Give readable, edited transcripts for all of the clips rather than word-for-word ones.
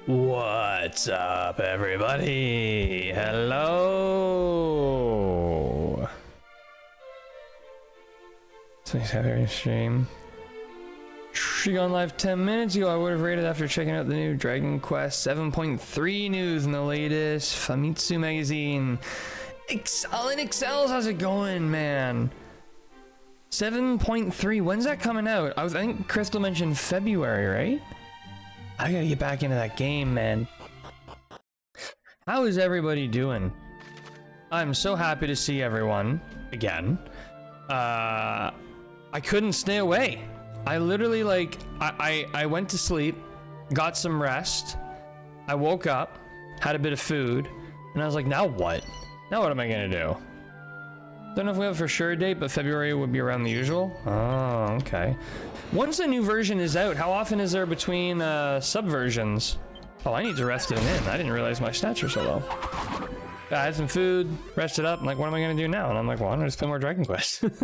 What's up, everybody? Hello. So he's having a stream. She gone live 10 minutes ago. I would have rated after checking out the new Dragon Quest 7.3 news in the latest Famitsu magazine. Excellent Excels, how's it going, man? 7.3, when's that coming out? I think Crystal mentioned February, right? I gotta get back into that game, man. How is everybody doing? I'm so happy to see everyone again. I couldn't stay away. I literally, like, I went to sleep, got some rest. I woke up, had a bit of food, and I was like, now what? Now what am I gonna do? Don't know if we have for sure a date, but February would be around the usual. Oh, okay. Once a new version is out, how often is there between subversions? Oh, I need to rest it in. I didn't realize my stats were so low. I had some food, rested up. I'm like, what am I gonna do now? And I'm like, well, I'm gonna just play more Dragon Quest. Okay,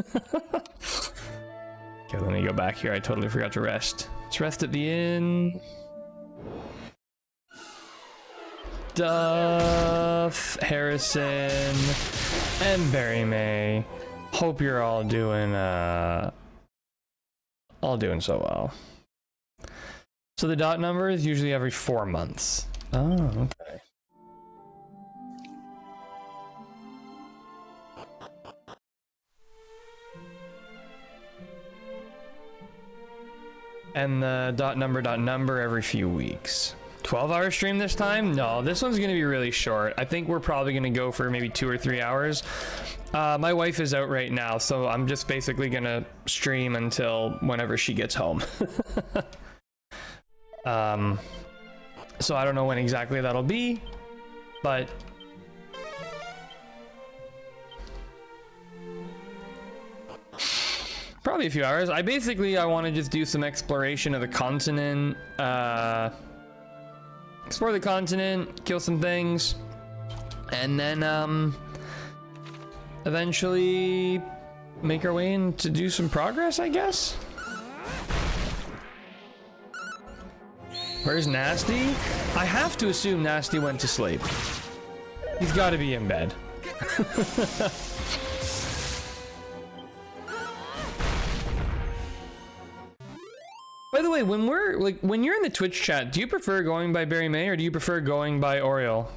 let me go back here. I totally forgot to rest. Let's rest at the inn. Duff, Harrison, and Barry May. Hope you're all doing so well. So the dot number is usually every 4 months. Oh, okay. And the dot number every few weeks. 12-hour stream this time? No, this one's gonna be really short. I think we're probably gonna go for maybe 2 or 3 hours. My wife is out right now, so I'm just basically gonna stream until whenever she gets home. So I don't know when exactly that'll be, but probably a few hours. I want to just do some exploration of the continent, explore the continent, kill some things, and then eventually make our way in to do some progress, I guess. Where's Nasty? I have to assume Nasty went to sleep. He's got to be in bed. By the way, when you're in the Twitch chat, do you prefer going by Barry May or do you prefer going by Oriole?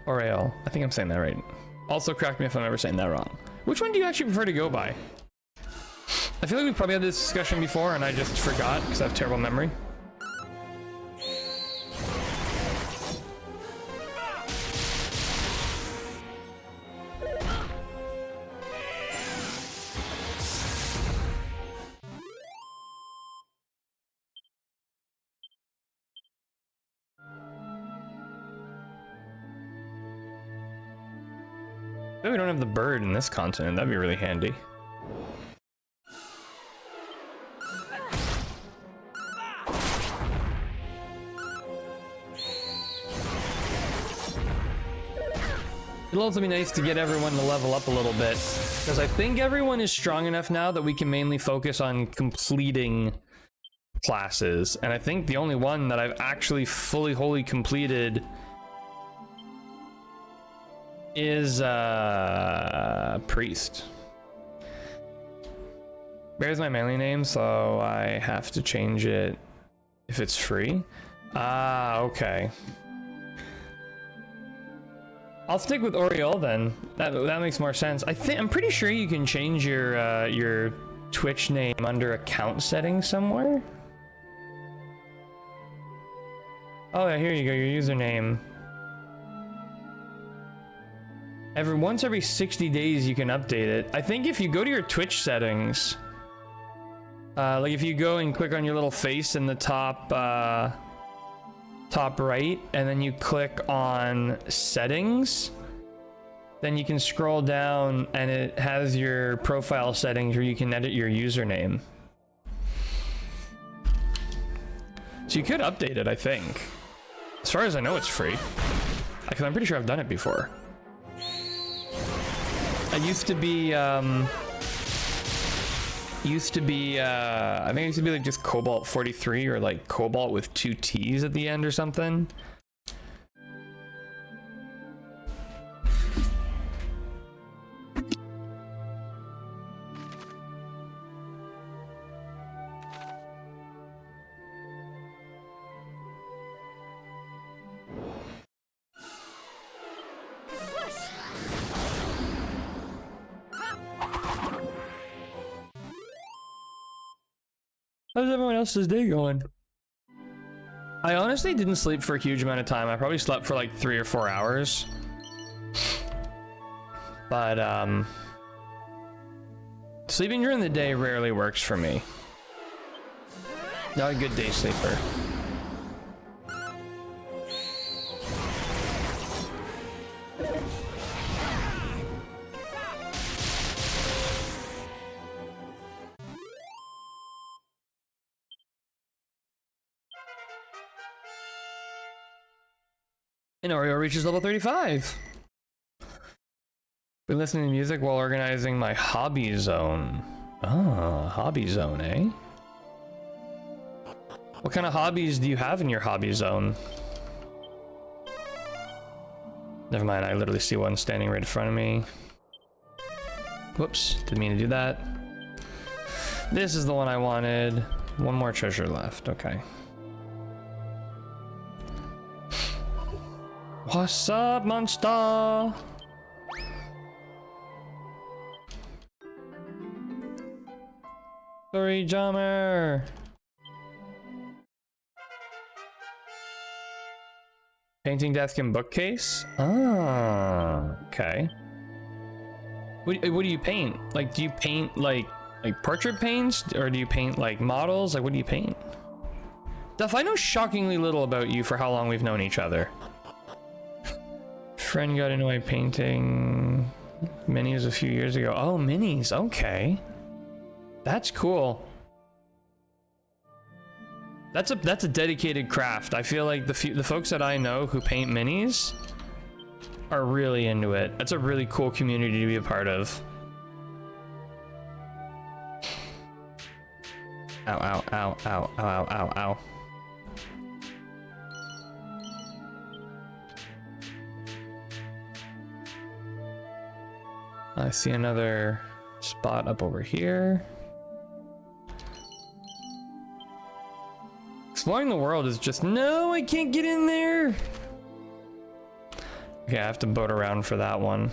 Oriole. I think I'm saying that right. Also, correct me if I'm ever saying that wrong. Which one do you actually prefer to go by? I feel like we probably had this discussion before and I just forgot because I have terrible memory. We don't have the bird in this continent. That'd be really handy. It'll also be nice to get everyone to level up a little bit, because I think everyone is strong enough now that we can mainly focus on completing classes. And I think the only one that I've actually wholly completed is Priest. Bear's my manly name, so I have to change it if it's free. Ah, okay. I'll stick with Oriole then. That makes more sense. I'm pretty sure you can change your Twitch name under account settings somewhere. Oh yeah, here you go, your username. Once every 60 days you can update it. I think if you go to your Twitch settings, like if you go and click on your little face in the top right, and then you click on settings, then you can scroll down and it has your profile settings where you can edit your username. So you could update it, I think. As far as I know, it's free. Because I'm pretty sure I've done it before. I used to be I think it used to be like just Cobalt 43 or like Cobalt with 2 T's at the end or something. How's everyone else's day going? I honestly didn't sleep for a huge amount of time. I probably slept for like 3 or 4 hours. But sleeping during the day rarely works for me. Not a good day sleeper. And Oreo reaches level 35. Been listening to music while organizing my hobby zone. Ah, hobby zone, eh? What kind of hobbies do you have in your hobby zone? Never mind, I literally see one standing right in front of me. Whoops, didn't mean to do that. This is the one I wanted. One more treasure left, okay. What's up, monster? Sorry, Jammer. Painting desk and bookcase? Ah, okay. What do you paint? Like, do you paint like portrait paints, or do you paint like models? Like, what do you paint? Duff, I know shockingly little about you for how long we've known each other. Friend got into my painting minis a few years ago. Oh, minis, okay. That's cool. That's a dedicated craft. I feel like the folks that I know who paint minis are really into it. That's a really cool community to be a part of. Ow, ow, ow, ow, ow, ow, ow, ow. I see another spot up over here. Exploring the world is just, no, I can't get in there. Okay, I have to boat around for that one.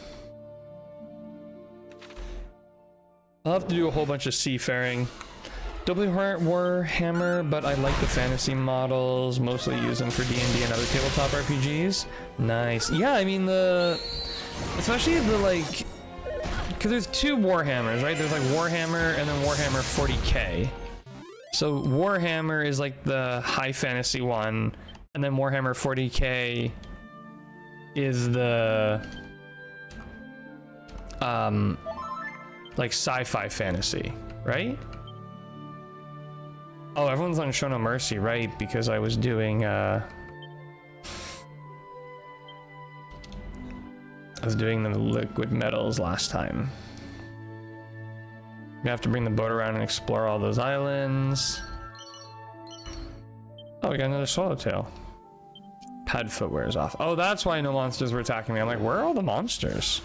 I'll have to do a whole bunch of seafaring. Don't play Warhammer, but I like the fantasy models. Mostly use them for D&D and other tabletop RPGs. Nice. Yeah, I mean especially the like, because there's two Warhammers, right? There's like Warhammer and then Warhammer 40k. So Warhammer is like the high fantasy one, and then Warhammer 40k is the like sci-fi fantasy, right? Oh, everyone's on Show No Mercy, right? Because I was doing the liquid metals last time. You have to bring the boat around and explore all those islands. Oh, we got another swallowtail. Pad footwear is off. Oh, that's why no monsters were attacking me. I'm like, where are all the monsters?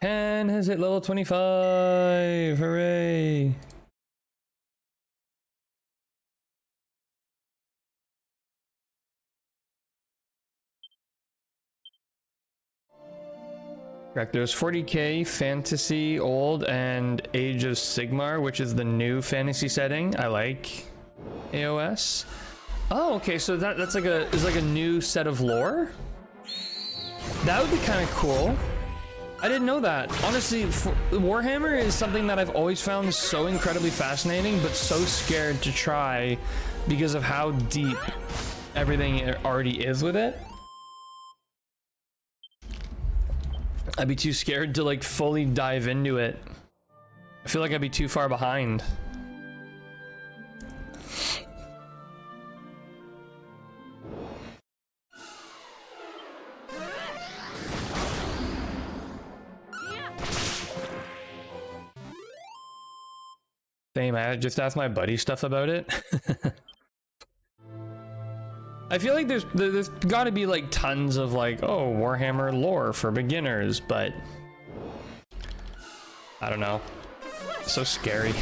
Pen has hit level 25. Hooray. Correct. There's 40k, Fantasy, Old, and Age of Sigmar, which is the new fantasy setting. I like AOS. Oh, okay. So that's like a new set of lore. That would be kind of cool. I didn't know that. Honestly, Warhammer is something that I've always found so incredibly fascinating, but so scared to try because of how deep everything already is with it. I'd be too scared to like fully dive into it. I feel like I'd be too far behind. Same, I just asked my buddy stuff about it. I feel like there's got to be like tons of like, oh, Warhammer lore for beginners, but I don't know. So scary.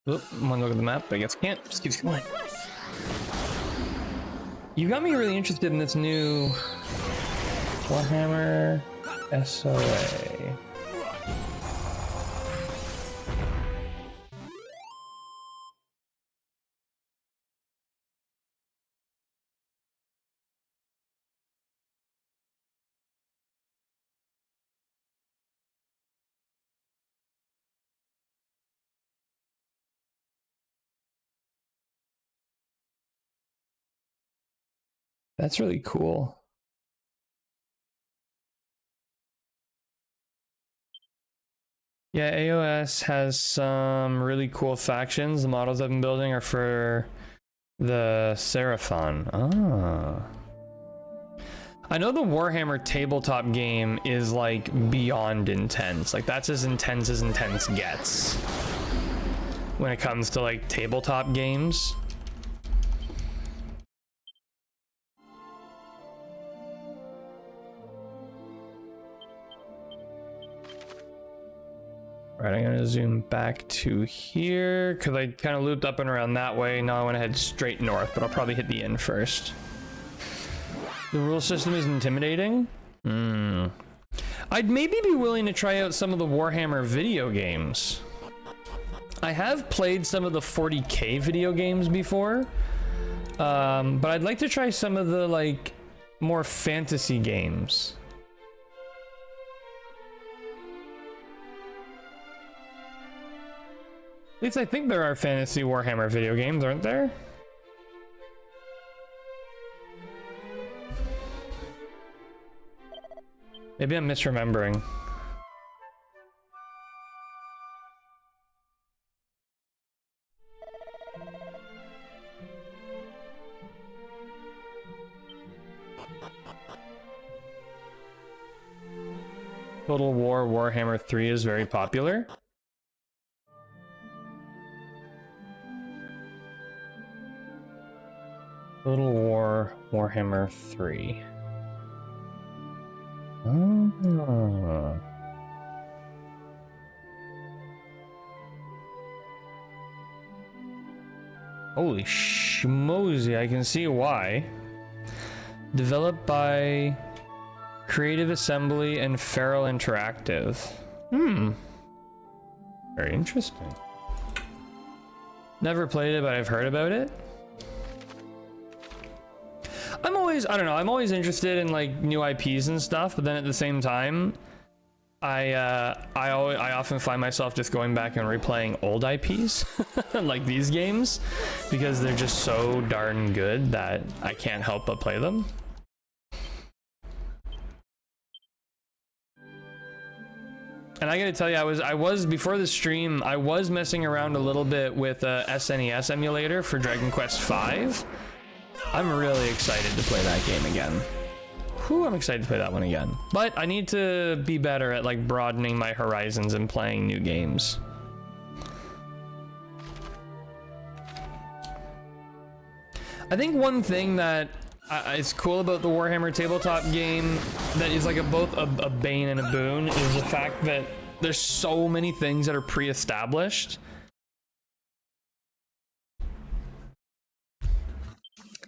Oop, I'm gonna look at the map, but I guess can't. Just keeps going. You got me really interested in this new Warhammer SOA. That's really cool. Yeah, AOS has some really cool factions. The models I've been building are for the Seraphon. Ah. I know the Warhammer tabletop game is like beyond intense. Like that's as intense gets when it comes to like tabletop games. All right, I'm gonna zoom back to here because I kind of looped up and around that way. Now I want to head straight north, but I'll probably hit the inn first. The rule system is intimidating. I'd maybe be willing to try out some of the Warhammer video games. I have played some of the 40K video games before, but I'd like to try some of the like more fantasy games. At least I think there are fantasy Warhammer video games, aren't there? Maybe I'm misremembering. Total War Warhammer 3 is very popular. Total War Warhammer 3. Oh. Holy schmozy, I can see why. Developed by Creative Assembly and Feral Interactive. Very interesting. Never played it, but I've heard about it. I don't know, I'm always interested in like new IPs and stuff, but then at the same time, I often find myself just going back and replaying old IPs like these games because they're just so darn good that I can't help but play them. And I gotta tell you, I was before the stream, I was messing around a little bit with a SNES emulator for Dragon Quest V. I'm really excited to play that game again. Whew, I'm excited to play that one again. But I need to be better at like broadening my horizons and playing new games. I think one thing that is cool about the Warhammer tabletop game that is like both a bane and a boon is the fact that there's so many things that are pre-established.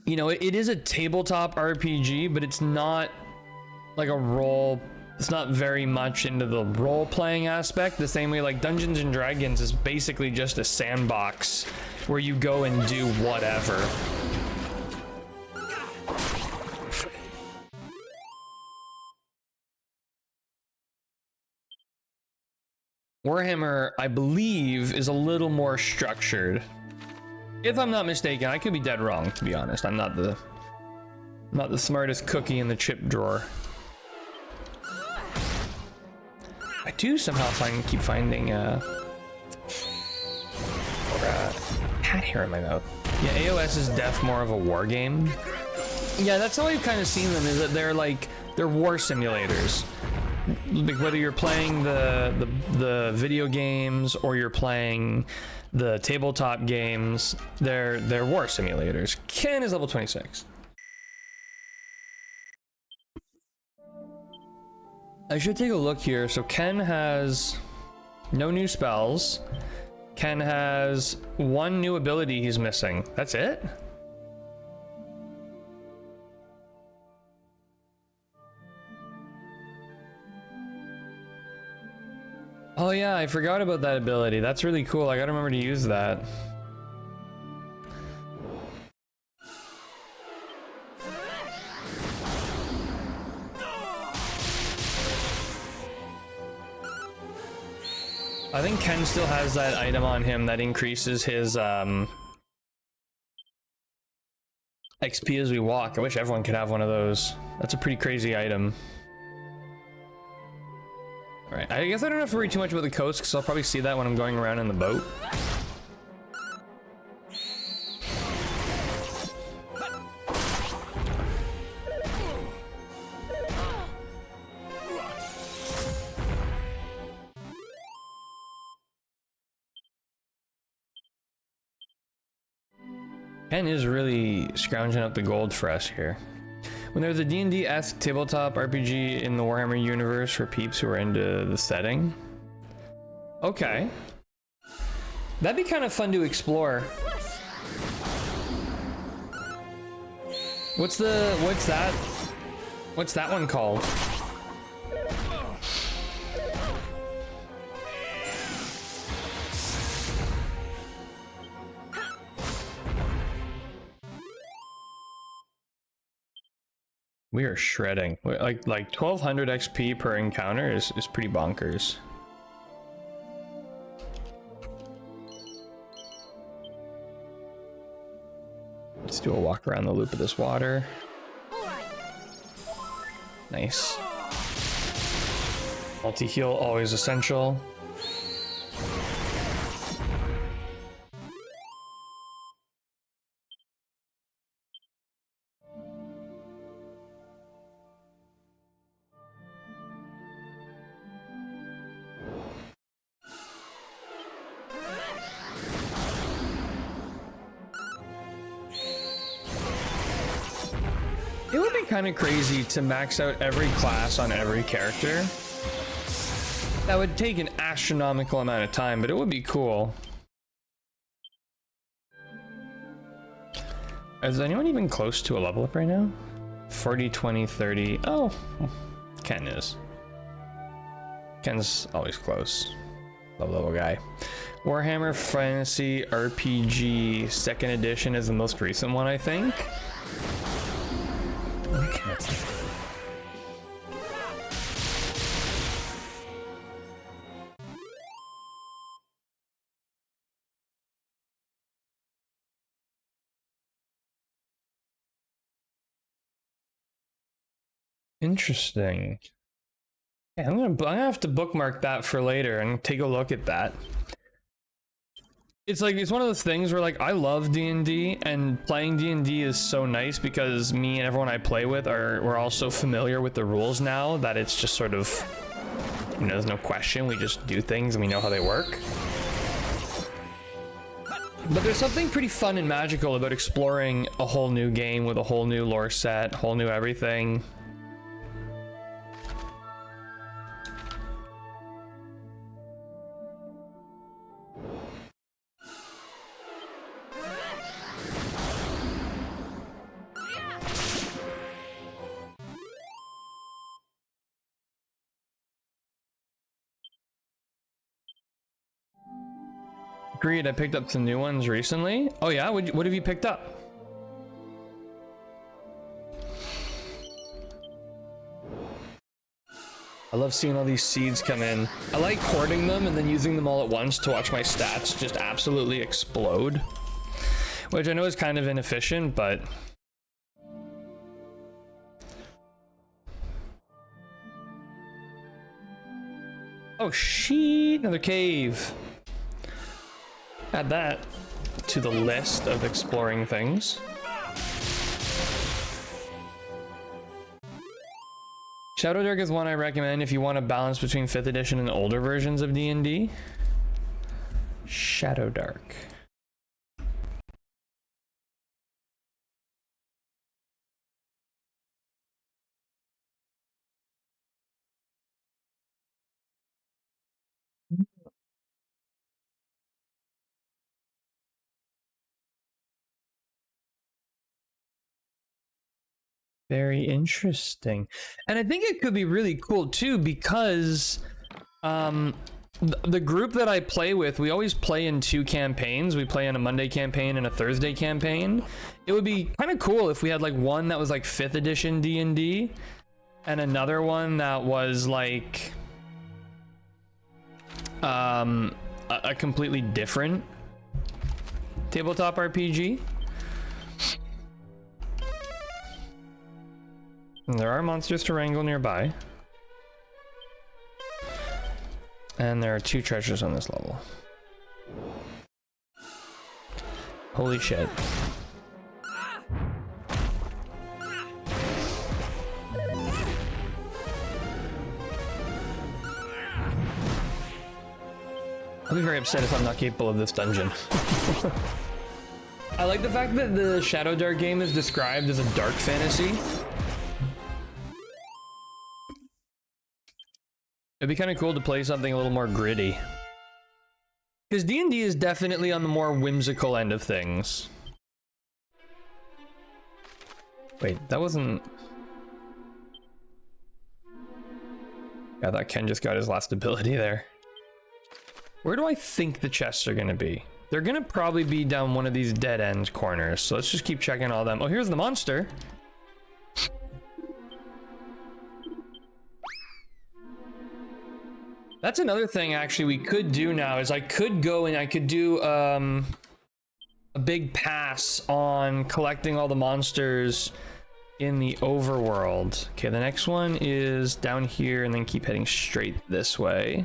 You know, it is a tabletop RPG, but it's not like a role. It's not very much into the role-playing aspect. The same way like Dungeons and Dragons is basically just a sandbox where you go and do whatever. Warhammer, I believe, is a little more structured. If I'm not mistaken, I could be dead wrong, to be honest. I'm not the smartest cookie in the chip drawer. I do somehow keep finding cat hair in my mouth. Yeah, AOS is more of a war game. Yeah, that's how I've kind of seen them, is that they're war simulators. Like whether you're playing the video games or you're playing the tabletop games, they're war simulators. Ken is level 26. I should take a look here. So Ken has no new spells. Ken has one new ability he's missing. That's it? Oh yeah, I forgot about that ability. That's really cool. I gotta remember to use that. I think Ken still has that item on him that increases his XP as we walk. I wish everyone could have one of those. That's a pretty crazy item. Alright, I guess I don't have to worry too much about the coast because I'll probably see that when I'm going around in the boat. Ken is really scrounging up the gold for us here. When there's a D&D-esque tabletop RPG in the Warhammer universe for peeps who are into the setting. Okay. That'd be kind of fun to explore. What's that one called? We are shredding. Like 1200 XP per encounter is pretty bonkers. Let's do a walk around the loop of this water. Nice. Multi-heal, always essential. It would be kind of crazy to max out every class on every character. That would take an astronomical amount of time, but it would be cool. Is anyone even close to a level up right now? 40, 20, 30. Oh, Ken is. Ken's always close. Low level guy. Warhammer Fantasy RPG 2nd edition is the most recent one, I think. Interesting. Yeah, I'm gonna have to bookmark that for later and take a look at that. It's like, it's one of those things where like I love D&D, and playing D&D is so nice because me and everyone I play with we're all so familiar with the rules now that it's just sort of, you know, there's no question, we just do things and we know how they work. But there's something pretty fun and magical about exploring a whole new game with a whole new lore set, whole new everything. Agreed, I picked up some new ones recently. Oh yeah, what have you picked up? I love seeing all these seeds come in. I like hoarding them and then using them all at once to watch my stats just absolutely explode. Which I know is kind of inefficient, but... Oh shit, another cave. Add that to the list of exploring things. Shadow Dark is one I recommend if you want a balance between 5th edition and older versions of D&D. Shadow Dark. Very interesting. And I think it could be really cool too, because the group that I play with, we always play in 2 campaigns. We play in a Monday campaign and a Thursday campaign. It would be kind of cool if we had like one that was like 5th edition D&D and another one that was like a completely different tabletop RPG. And there are monsters to wrangle nearby. And there are 2 treasures on this level. Holy shit. I'll be very upset if I'm not capable of this dungeon. I like the fact that the Shadow Dark game is described as a dark fantasy. It'd be kind of cool to play something a little more gritty. Because D&D is definitely on the more whimsical end of things. Wait, that wasn't... Yeah, that Ken just got his last ability there. Where do I think the chests are gonna be? They're gonna probably be down one of these dead end corners. So let's just keep checking all them. Oh, here's the monster. That's another thing actually we could do now is I could go and I could do a big pass on collecting all the monsters in the overworld. Okay, the next one is down here and then keep heading straight this way.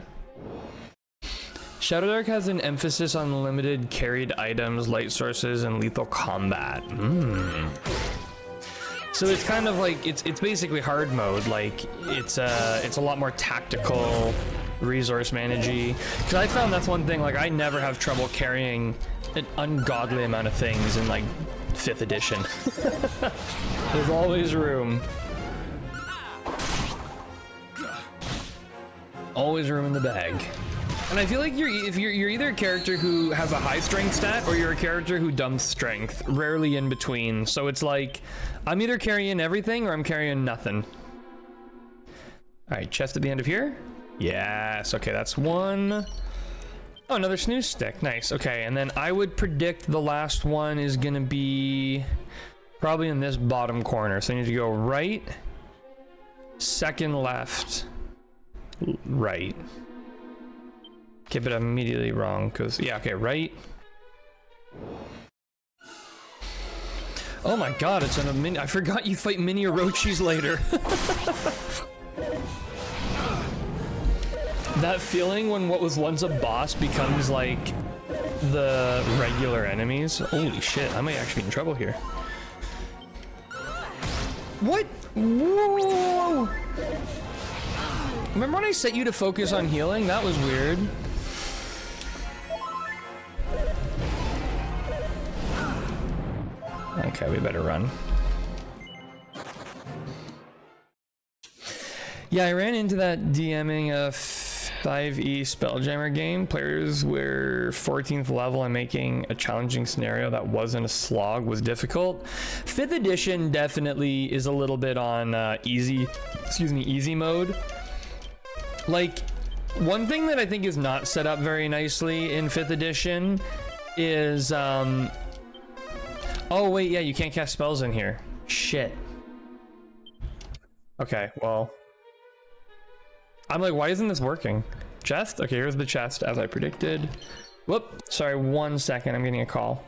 Shadow Dark has an emphasis on limited carried items, light sources, and lethal combat. So it's kind of like it's basically hard mode. Like it's a lot more tactical, resource managey. Because I found that's one thing. Like I never have trouble carrying an ungodly amount of things in like 5th edition. There's always room. Always room in the bag. And I feel like you're either a character who has a high strength stat or you're a character who dumps strength, rarely in between. So it's like, I'm either carrying everything or I'm carrying nothing. All right, chest at the end of here. Yes, okay, that's one. Oh, another snooze stick, nice. Okay, and then I would predict the last one is gonna be probably in this bottom corner. So I need to go right, second left, right. Okay, but I'm immediately wrong because, yeah, okay, right. Oh my god, it's in a mini. I forgot you fight mini Orochis later. That feeling when what was once a boss becomes like the regular enemies. Holy shit, I might actually be in trouble here. What? Whoa! Remember when I set you to focus on healing? That was weird. Okay, we better run. Yeah, I ran into that DMing a 5e Spelljammer game. Players were 14th level and making a challenging scenario that wasn't a slog was difficult. 5th edition definitely is a little bit on easy mode. Like, one thing that I think is not set up very nicely in 5th edition is oh wait, yeah, you can't cast spells in here. Shit. Okay, well, I'm like, why isn't this working? Chest? Okay, here's the chest as I predicted. Whoop, sorry, 1 second, I'm getting a call.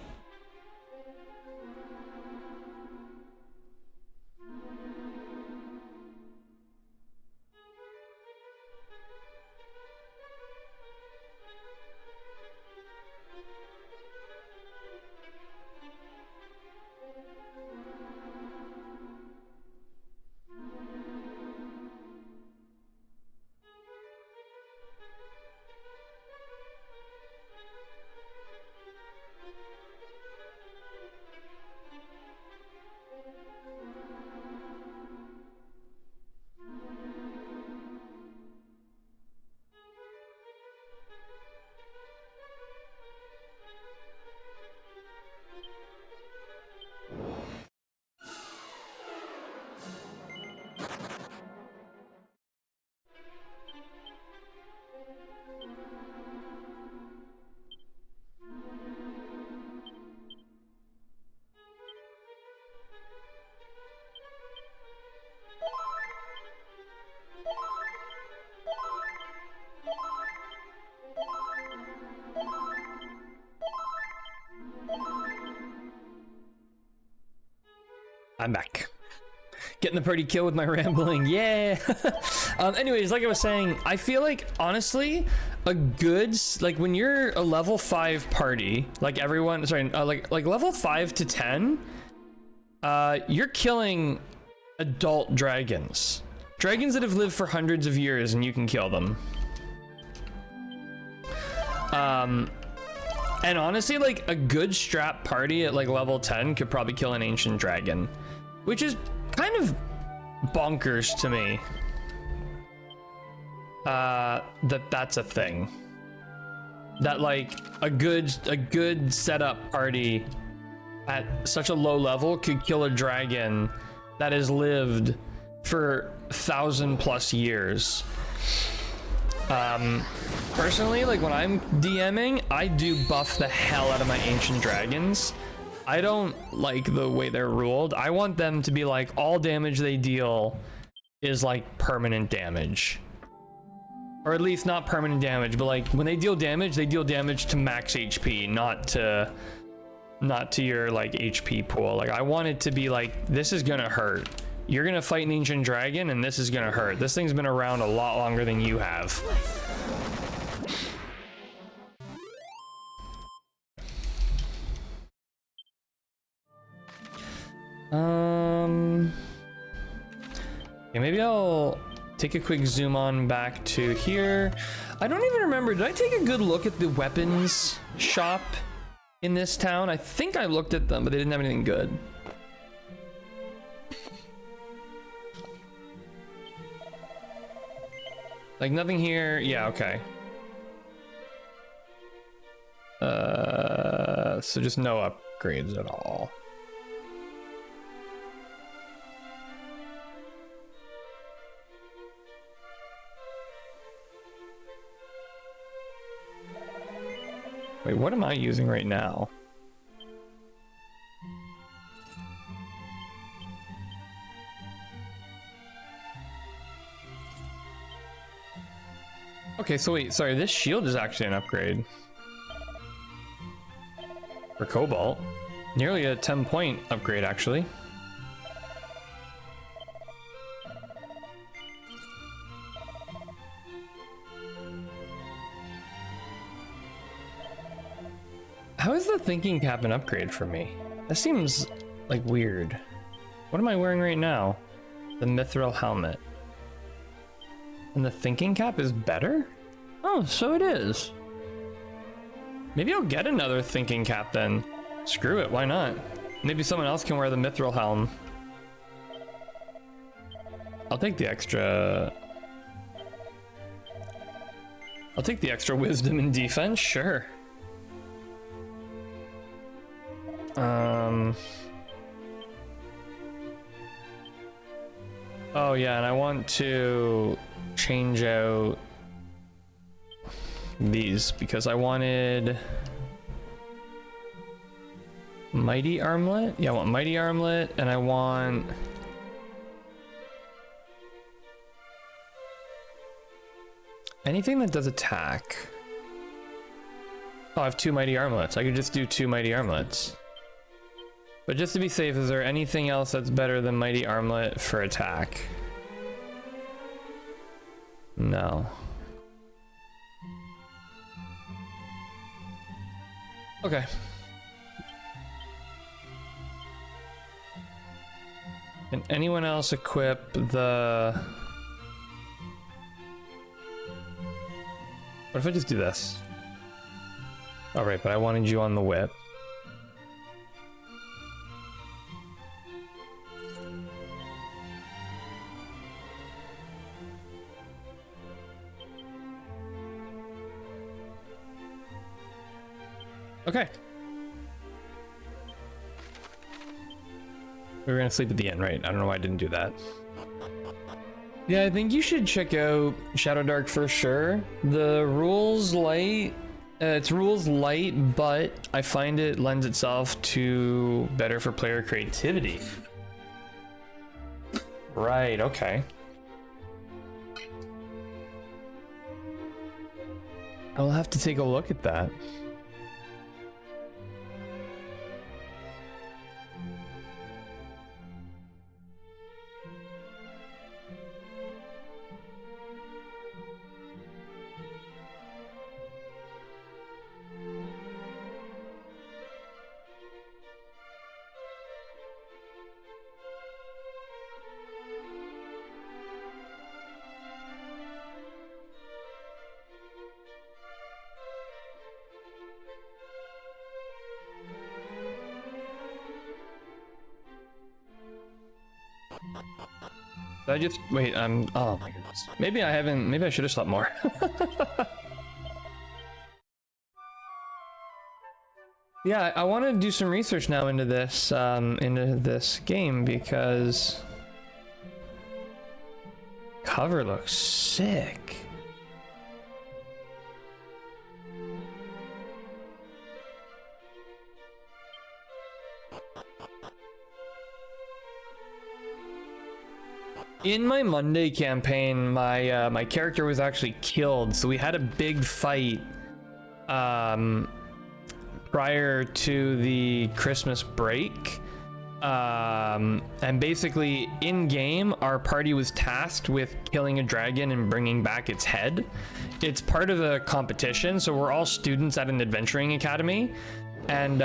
I'm back. Getting the pretty kill with my rambling, yeah. Anyways, like I was saying, I feel like honestly, a good like when you're a level 5 party, like everyone, sorry, like level 5 to 10, you're killing adult dragons that have lived for hundreds of years, and you can kill them. And honestly, like a good strap party at like level 10 could probably kill an ancient dragon, which is kind of bonkers to me. That's a thing. that like a good setup party at such a low level could kill a dragon that has lived for 1,000+ years. Personally, like when I'm DMing, I do buff the hell out of my ancient dragons. I don't like the way they're ruled. I want them to be like all damage they deal is like permanent damage. Or at least not permanent damage, but like when they deal damage to max HP, not to your like HP pool. Like I want it to be like, this is gonna hurt. You're gonna fight an ancient dragon and this is gonna hurt. This thing's been around a lot longer than you have. Okay, maybe I'll take a quick zoom on back to here. I don't even remember, did I take a good look at the weapons shop in this town? I think I looked at them, but they didn't have anything good. Like nothing here. Yeah, okay. So just no upgrades at all. Wait, what am I using right now? Okay, so wait, sorry, this shield is actually an upgrade. For Cobalt. Nearly a 10-point upgrade, actually. How is the thinking cap an upgrade for me? That seems like weird. What am I wearing right now? The mithril helmet. And the thinking cap is better? Oh, so it is. Maybe I'll get another thinking cap then. Screw it, why not? Maybe someone else can wear the mithril helm. I'll take the extra... I'll take the extra wisdom and defense, sure. Oh yeah, and I want to change out these because I wanted mighty armlet. Yeah, I want mighty armlet, and I want anything that does attack. Oh, I have 2 mighty armlets. I could just do 2 mighty armlets. But just to be safe, is there anything else that's better than mighty armlet for attack? No. Okay. Can anyone else equip the... What if I just do this? All right, but I wanted you on the whip. Okay. We were gonna sleep at the end, right? I don't know why I didn't do that. Yeah, I think you should check out Shadow Dark for sure. The rules light, it's rules light, but I find it lends itself to better for player creativity. Right, okay. I'll have to take a look at that. I just wait, oh my goodness. Maybe I should have slept more. Yeah, I want to do some research now into this game because cover looks sick. In my Monday campaign, my character was actually killed, so we had a big fight prior to the Christmas break. And basically in game, our party was tasked with killing a dragon and bringing back its head. It's part of a competition, so we're all students at an adventuring academy. And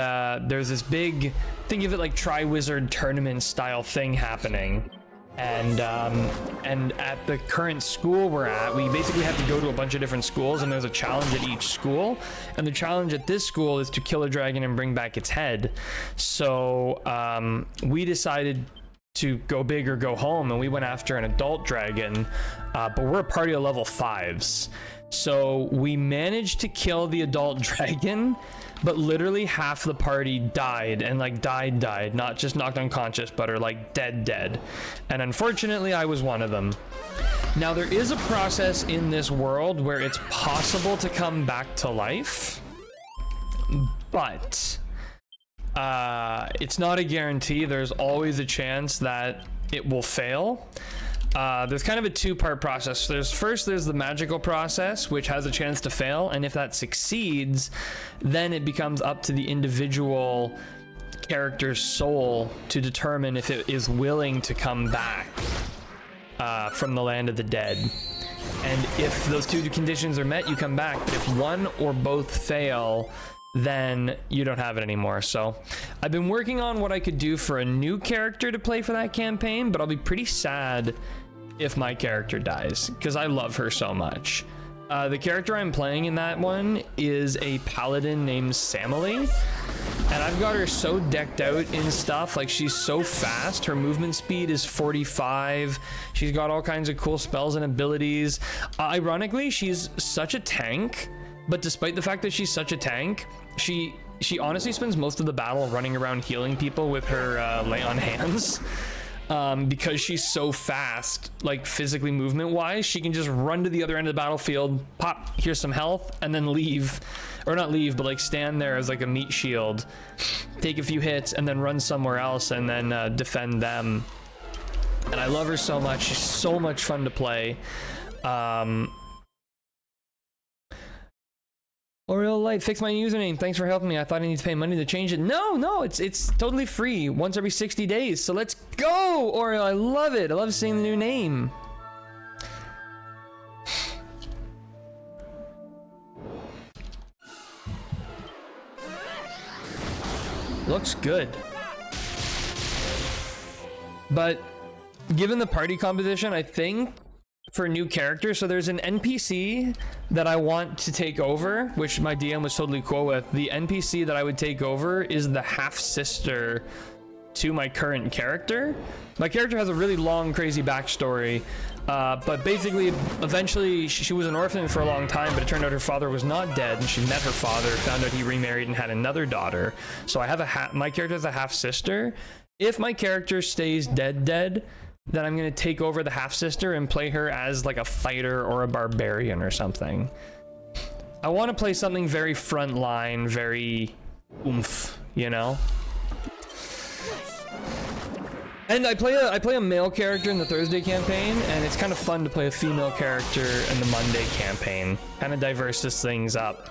there's this big, think of it like Triwizard tournament style thing happening. And at the current school we're at, we basically have to go to a bunch of different schools, and there's a challenge at each school. And the challenge at this school is to kill a dragon and bring back its head. So we decided to go big or go home, and we went after an adult dragon, but we're a party of level 5s. So we managed to kill the adult dragon, but literally half the party died, and like died, not just knocked unconscious, but are like dead. And unfortunately, I was one of them. Now there is a process in this world where it's possible to come back to life, but it's not a guarantee. There's always a chance that it will fail. There's kind of a two-part process. There's the magical process, which has a chance to fail, and if that succeeds, then it becomes up to the individual character's soul to determine if it is willing to come back from the land of the dead. And if those two conditions are met, you come back. But if one or both fail, then you don't have it anymore. So I've been working on what I could do for a new character to play for that campaign, but I'll be pretty sad if my character dies, because I love her so much. The character I'm playing in that one is a paladin named Samily, and I've got her so decked out in stuff. Like, she's so fast, her movement speed is 45, she's got all kinds of cool spells and abilities. Ironically, she's such a tank, but despite the fact that she's such a tank, she honestly spends most of the battle running around healing people with her lay on hands. Because she's so fast, like physically movement wise, she can just run to the other end of the battlefield, pop, here's some health, and then leave. Or not leave, but like stand there as like a meat shield, take a few hits, and then run somewhere else and then defend them. And I love her so much. She's so much fun to play. Oriole Light, fix my username. Thanks for helping me. I thought I need to pay money to change it. No, it's totally free. Once every 60 days. So let's go, Oriole. I love it. I love seeing the new name. Looks good. But given the party composition, I think for new characters, so there's an NPC that I want to take over, which my DM was totally cool with. The NPC that I would take over is the half-sister to my current character. My character has a really long, crazy backstory, but basically, eventually, she was an orphan for a long time, but it turned out her father was not dead, and she met her father, found out he remarried and had another daughter. So I have my character is a half-sister. If my character stays dead, then I'm gonna take over the half-sister and play her as like a fighter or a barbarian or something. I want to play something very frontline, very oomph, you know? And I play a male character in the Thursday campaign, and it's kind of fun to play a female character in the Monday campaign. Kind of diversifies things up.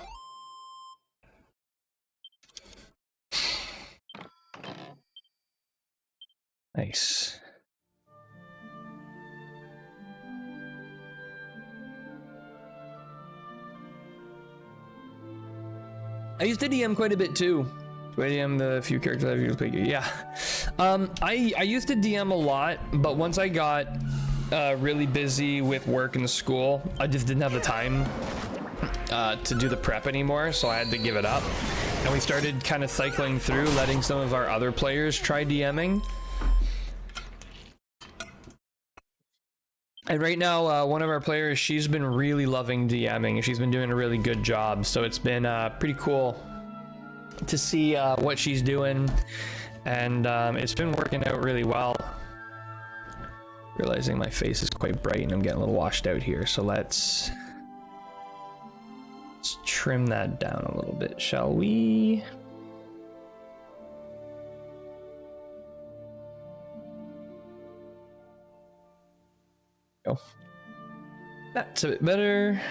Nice. I used to DM quite a bit too. I DM the few characters I've used. Yeah. I used to DM a lot, but once I got really busy with work and school, I just didn't have the time to do the prep anymore, so I had to give it up. And we started kind of cycling through, letting some of our other players try DMing. And right now, one of our players, she's been really loving DMing. She's been doing a really good job, so it's been pretty cool to see what she's doing, and it's been working out really well. Realizing my face is quite bright and I'm getting a little washed out here, so let's trim that down a little bit, shall we? Go. That's a bit better.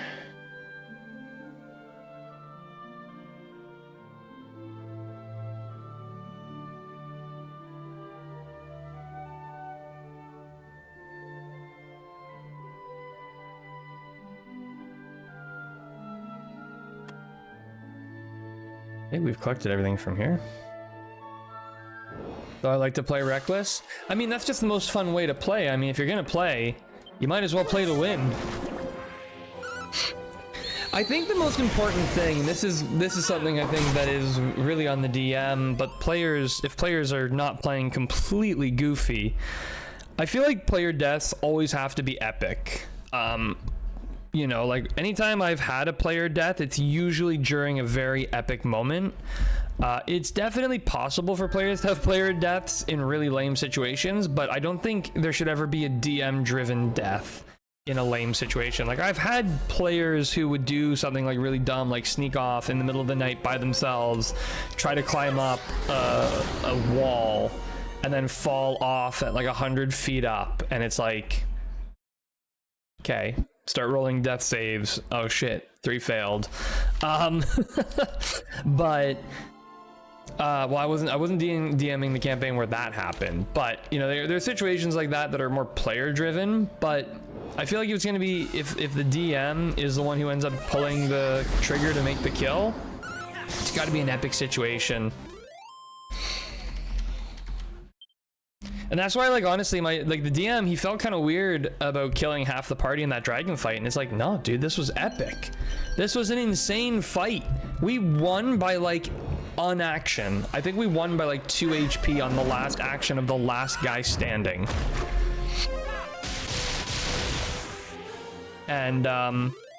I think we've collected everything from here. So I like to play reckless. I mean, that's just the most fun way to play. I mean, if you're gonna play, you might as well play to win. I think the most important thing, this is something I think that is really on the DM, but if players are not playing completely goofy, I feel like player deaths always have to be epic. You know, like anytime I've had a player death, it's usually during a very epic moment. It's definitely possible for players to have player deaths in really lame situations, but I don't think there should ever be a DM driven death in a lame situation. Like I've had players who would do something like really dumb, like sneak off in the middle of the night by themselves, try to climb up a wall, and then fall off at like 100 feet up, and it's like, okay, start rolling death saves. Oh shit, 3 failed. But well, I wasn't DMing the campaign where that happened, but you know, there are situations like that that are more player driven. But I feel like it's gonna be, if the DM is the one who ends up pulling the trigger to make the kill, it's got to be an epic situation. And that's why, like, honestly, the DM, he felt kind of weird about killing half the party in that dragon fight. And it's like, no, dude, this was epic. This was an insane fight. We won by, like, unaction. I think we won by, like, 2 HP on the last action of the last guy standing. And,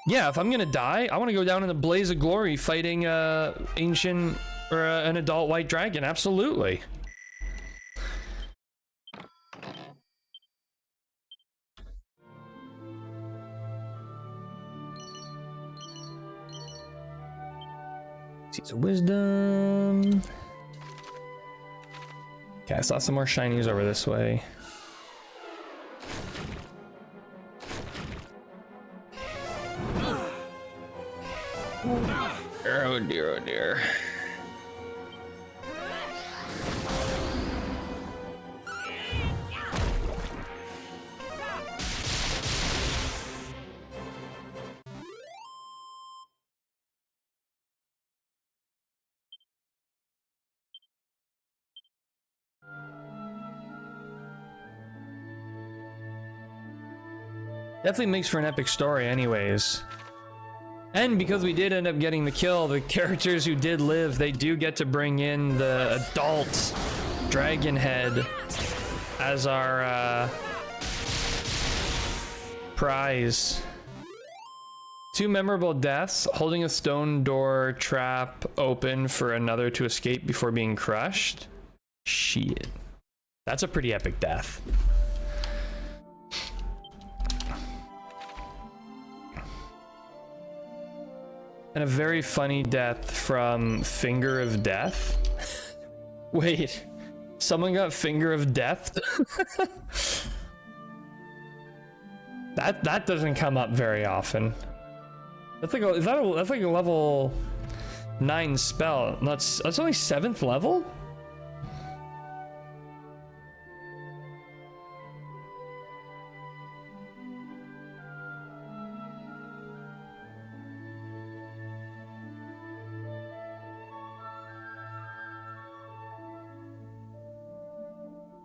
yeah, if I'm gonna die, I want to go down in the blaze of glory fighting ancient or an adult white dragon. Absolutely. Seeds of wisdom. Okay, I saw some more shinies over this way. Oh dear, oh dear. Definitely makes for an epic story anyways. And because we did end up getting the kill, the characters who did live, they do get to bring in the adult dragon head as our prize. 2 memorable deaths, holding a stone door trap open for another to escape before being crushed. Shit. That's a pretty epic death. And a very funny death from Finger of Death. Wait, someone got Finger of Death? That doesn't come up very often. That's like that's like a level 9 spell. That's only 7th level?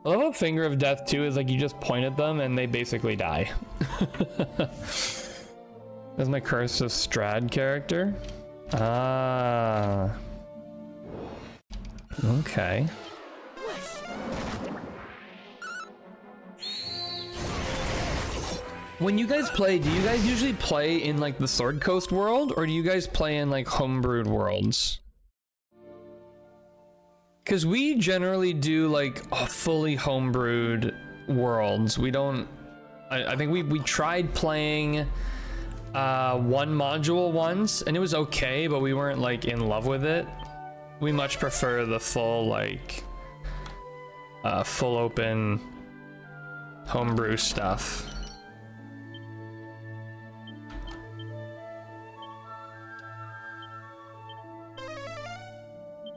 I love how Finger of Death too is like you just point at them and they basically die. That's my Curse of Strahd character. Ah. Okay. When you guys play, do you guys usually play in like the Sword Coast world, or do you guys play in like homebrewed worlds? because we generally do like fully homebrewed worlds. We don't. I think we tried playing one module once, and it was okay, but we weren't like in love with it. We much prefer the full like full open homebrew stuff.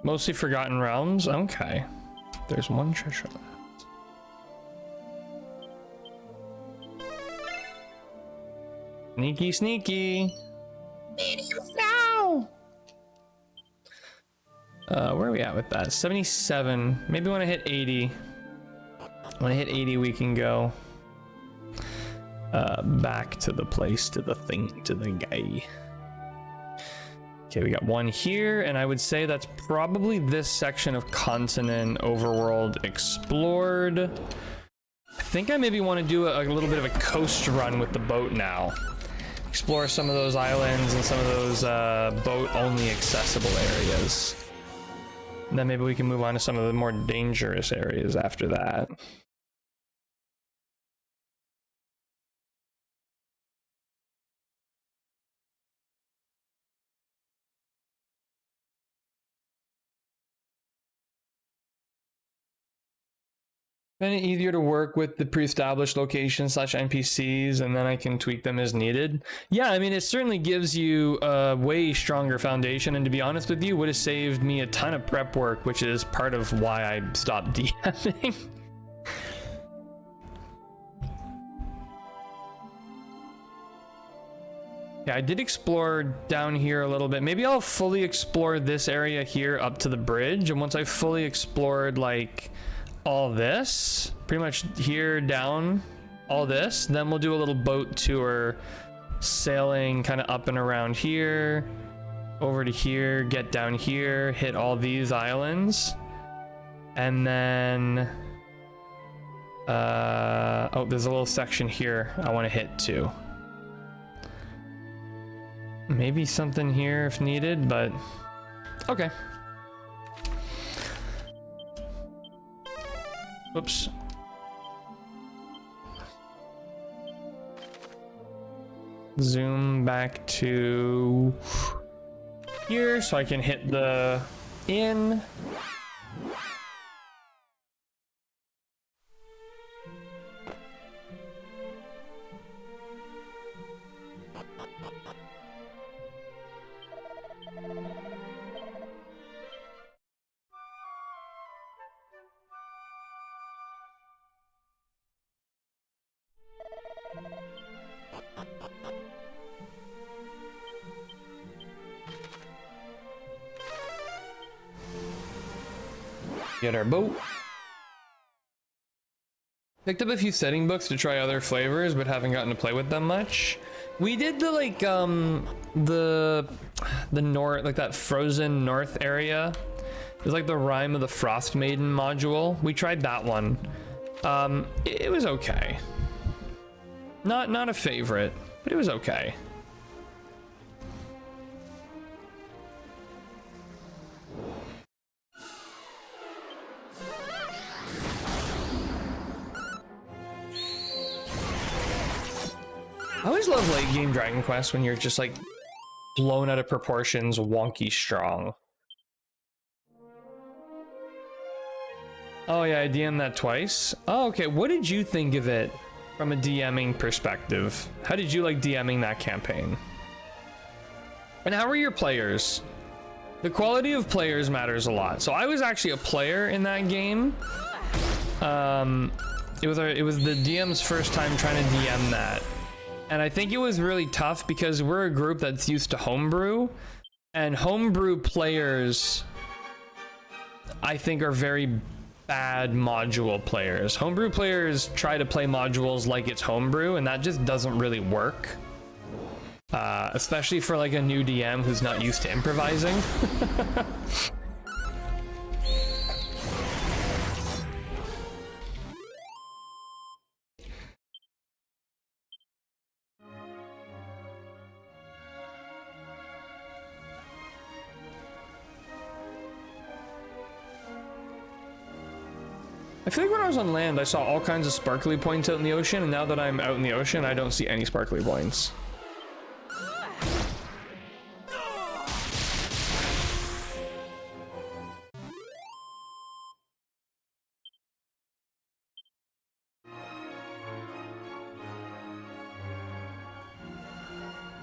Mostly Forgotten Realms. Okay, there's one treasure left. Sneaky, sneaky. No. Where are we at with that? 77. Maybe when I hit 80. When I hit 80, we can go back to the place, to the thing, to the guy. Okay, we got one here, and I would say that's probably this section of continent overworld explored. I think I maybe want to do a little bit of a coast run with the boat now. Explore some of those islands and some of those boat-only accessible areas. And then maybe we can move on to some of the more dangerous areas after that. Then it's easier to work with the pre-established locations / NPCs, and then I can tweak them as needed. Yeah, I mean, it certainly gives you a way stronger foundation, and to be honest with you, would have saved me a ton of prep work, which is part of why I stopped DMing. Yeah, I did explore down here a little bit. Maybe I'll fully explore this area here up to the bridge, and once I've fully explored, like, all this, pretty much here down, all this, then we'll do a little boat tour, sailing kind of up and around here, over to here, get down here, hit all these islands, and then, oh, there's a little section here I want to hit too. Maybe something here if needed, but okay. Oops. Zoom back to here so I can hit the inn. Get our boat. Picked up a few setting books to try other flavors, but haven't gotten to play with them much. We did the like the north, like that frozen north area. It was like the Rime of the Frost Maiden module. We tried that one. It was okay. Not a favorite, but it was okay. I always love late game Dragon Quest when you're just like blown out of proportions, wonky strong. Oh yeah, I DM'd that twice. Oh, okay. What did you think of it from a DMing perspective? How did you like DMing that campaign? And how were your players? The quality of players matters a lot. So I was actually a player in that game. It was the DM's first time trying to DM that. And I think it was really tough because we're a group that's used to homebrew, and homebrew players, I think, are very bad module players. Homebrew players try to play modules like it's homebrew, and that just doesn't really work. Especially for like a new DM who's not used to improvising. I feel like when I was on land, I saw all kinds of sparkly points out in the ocean, and now that I'm out in the ocean, I don't see any sparkly points.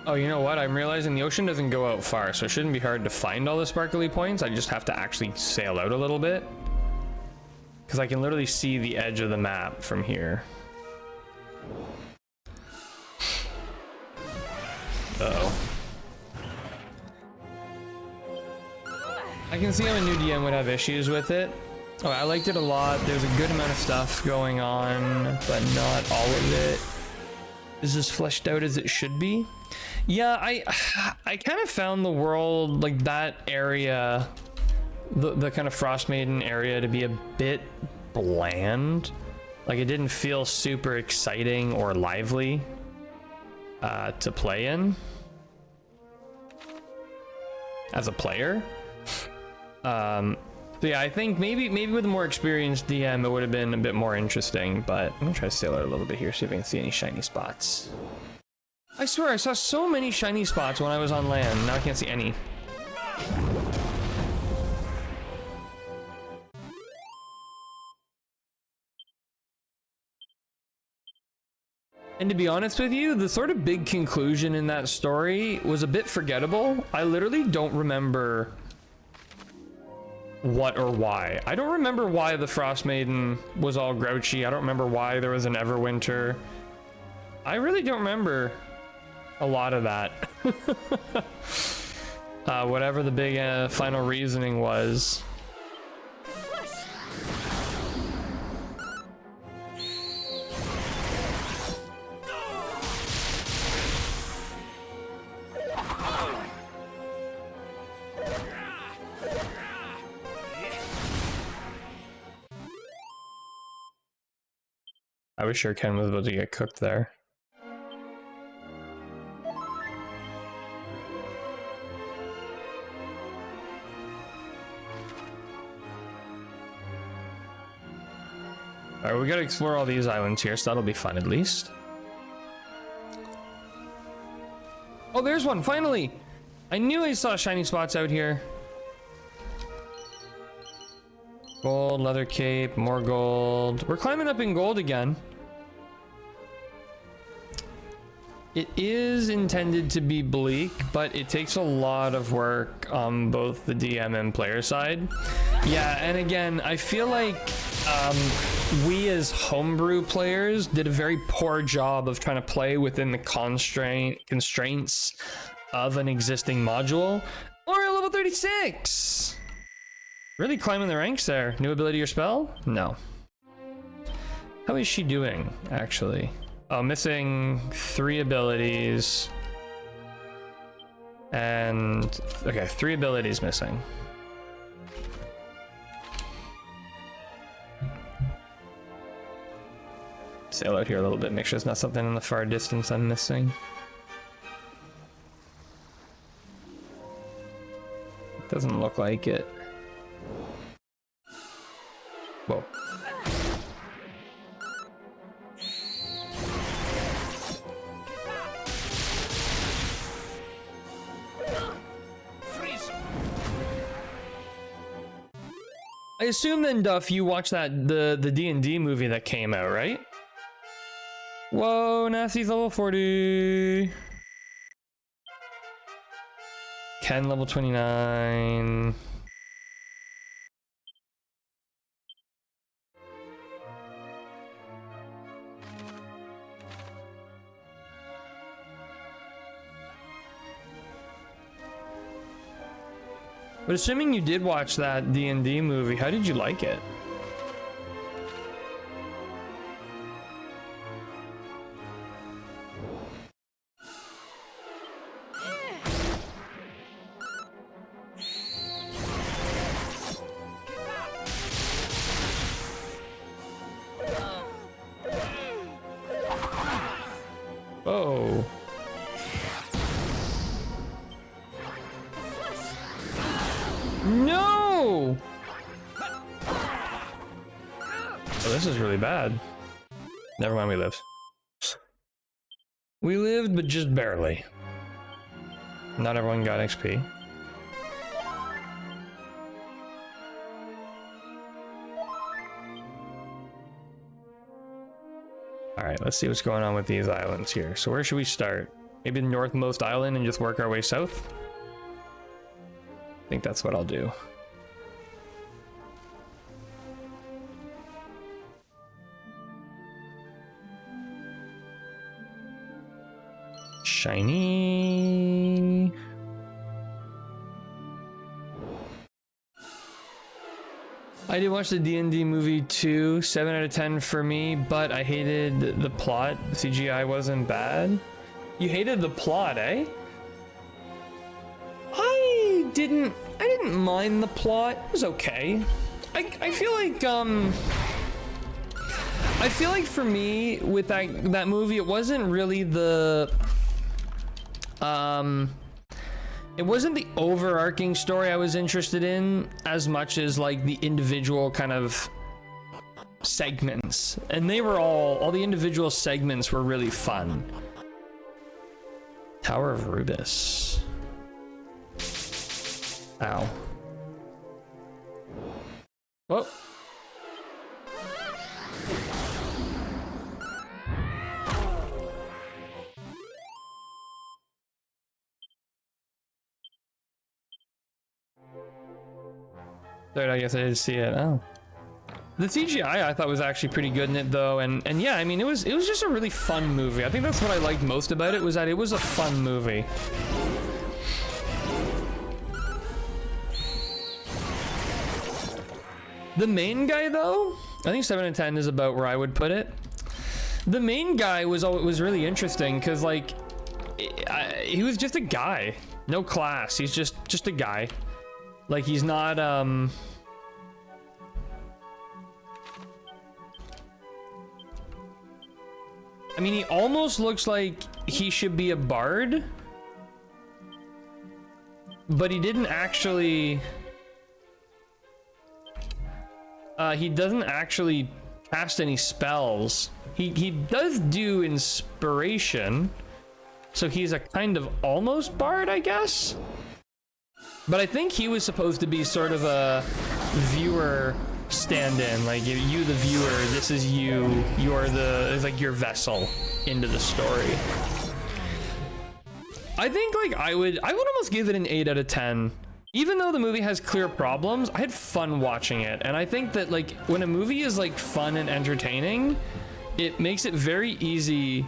Oh, you know what? I'm realizing the ocean doesn't go out far, so it shouldn't be hard to find all the sparkly points. I just have to actually sail out a little bit. Because I can literally see the edge of the map from here. Uh-oh. I can see how a new DM would have issues with it. Oh, I liked it a lot. There's a good amount of stuff going on, but not all of it is as fleshed out as it should be. Yeah, I kind of found the world, like that area, the kind of Frost Maiden area, to be a bit bland. Like it didn't feel super exciting or lively to play in as a player. So yeah, I think maybe with a more experienced DM it would have been a bit more interesting, but I'm gonna try to sail out a little bit here, see if I can see any shiny spots. I swear I saw so many shiny spots when I was on land. Now I can't see any. And to be honest with you, the sort of big conclusion in that story was a bit forgettable. I literally don't remember what or why. I don't remember why the Frost Maiden was all grouchy. I don't remember why there was an Everwinter. I really don't remember a lot of that. Whatever the big final reasoning was. I was sure Ken was about to get cooked there. Alright, we gotta explore all these islands here, so that'll be fun at least. Oh, there's one, finally! I knew I saw shiny spots out here. Gold, leather cape, more gold. We're climbing up in gold again. It is intended to be bleak, but it takes a lot of work on both the DM and player side. Yeah, and again, I feel like we as homebrew players did a very poor job of trying to play within the constraints of an existing module. Or level 36! Really climbing the ranks there. New ability or spell? No. How is she doing, actually? Oh, missing 3 abilities. And, okay, 3 abilities missing. Sail out here a little bit, make sure it's not something in the far distance I'm missing. Doesn't look like it. Whoa. I assume then, Duff, you watched that the D&D movie that came out, right? Whoa, Nasty's level 40. Ken level 29. But assuming you did watch that D&D movie, how did you like it? Oh. No! Oh, this is really bad. Never mind, we lived. We lived, but just barely. Not everyone got XP. Alright, let's see what's going on with these islands here. So where should we start? Maybe the northmost island and just work our way south? I think that's what I'll do. Shiny. I did watch the D&D movie too, 7 out of 10 for me, but I hated the plot. The CGI wasn't bad. You hated the plot, eh? I didn't mind the plot. It was okay. I feel like for me with that movie, it wasn't really the it wasn't the overarching story I was interested in as much as like the individual kind of segments, and they were all the individual segments were really fun. Tower of Rubus. Ow. Whoa. Third, I guess I didn't see it. Oh. The CGI I thought was actually pretty good in it though, and yeah, I mean it was just a really fun movie. I think that's what I liked most about it, was that it was a fun movie. The main guy though, I think 7 out of 10 is about where I would put it. The main guy was really interesting because like he was just a guy, no class. He's just a guy. Like he's not I mean, he almost looks like he should be a bard, but he didn't actually he doesn't actually cast any spells. He does do inspiration, so he's a kind of almost bard, I guess. But I think he was supposed to be sort of a viewer stand-in, like you the viewer, this is you, you're it's like your vessel into the story. I think like I would almost give it an 8 out of 10. Even though the movie has clear problems, I had fun watching it. And I think that like when a movie is like fun and entertaining, it makes it very easy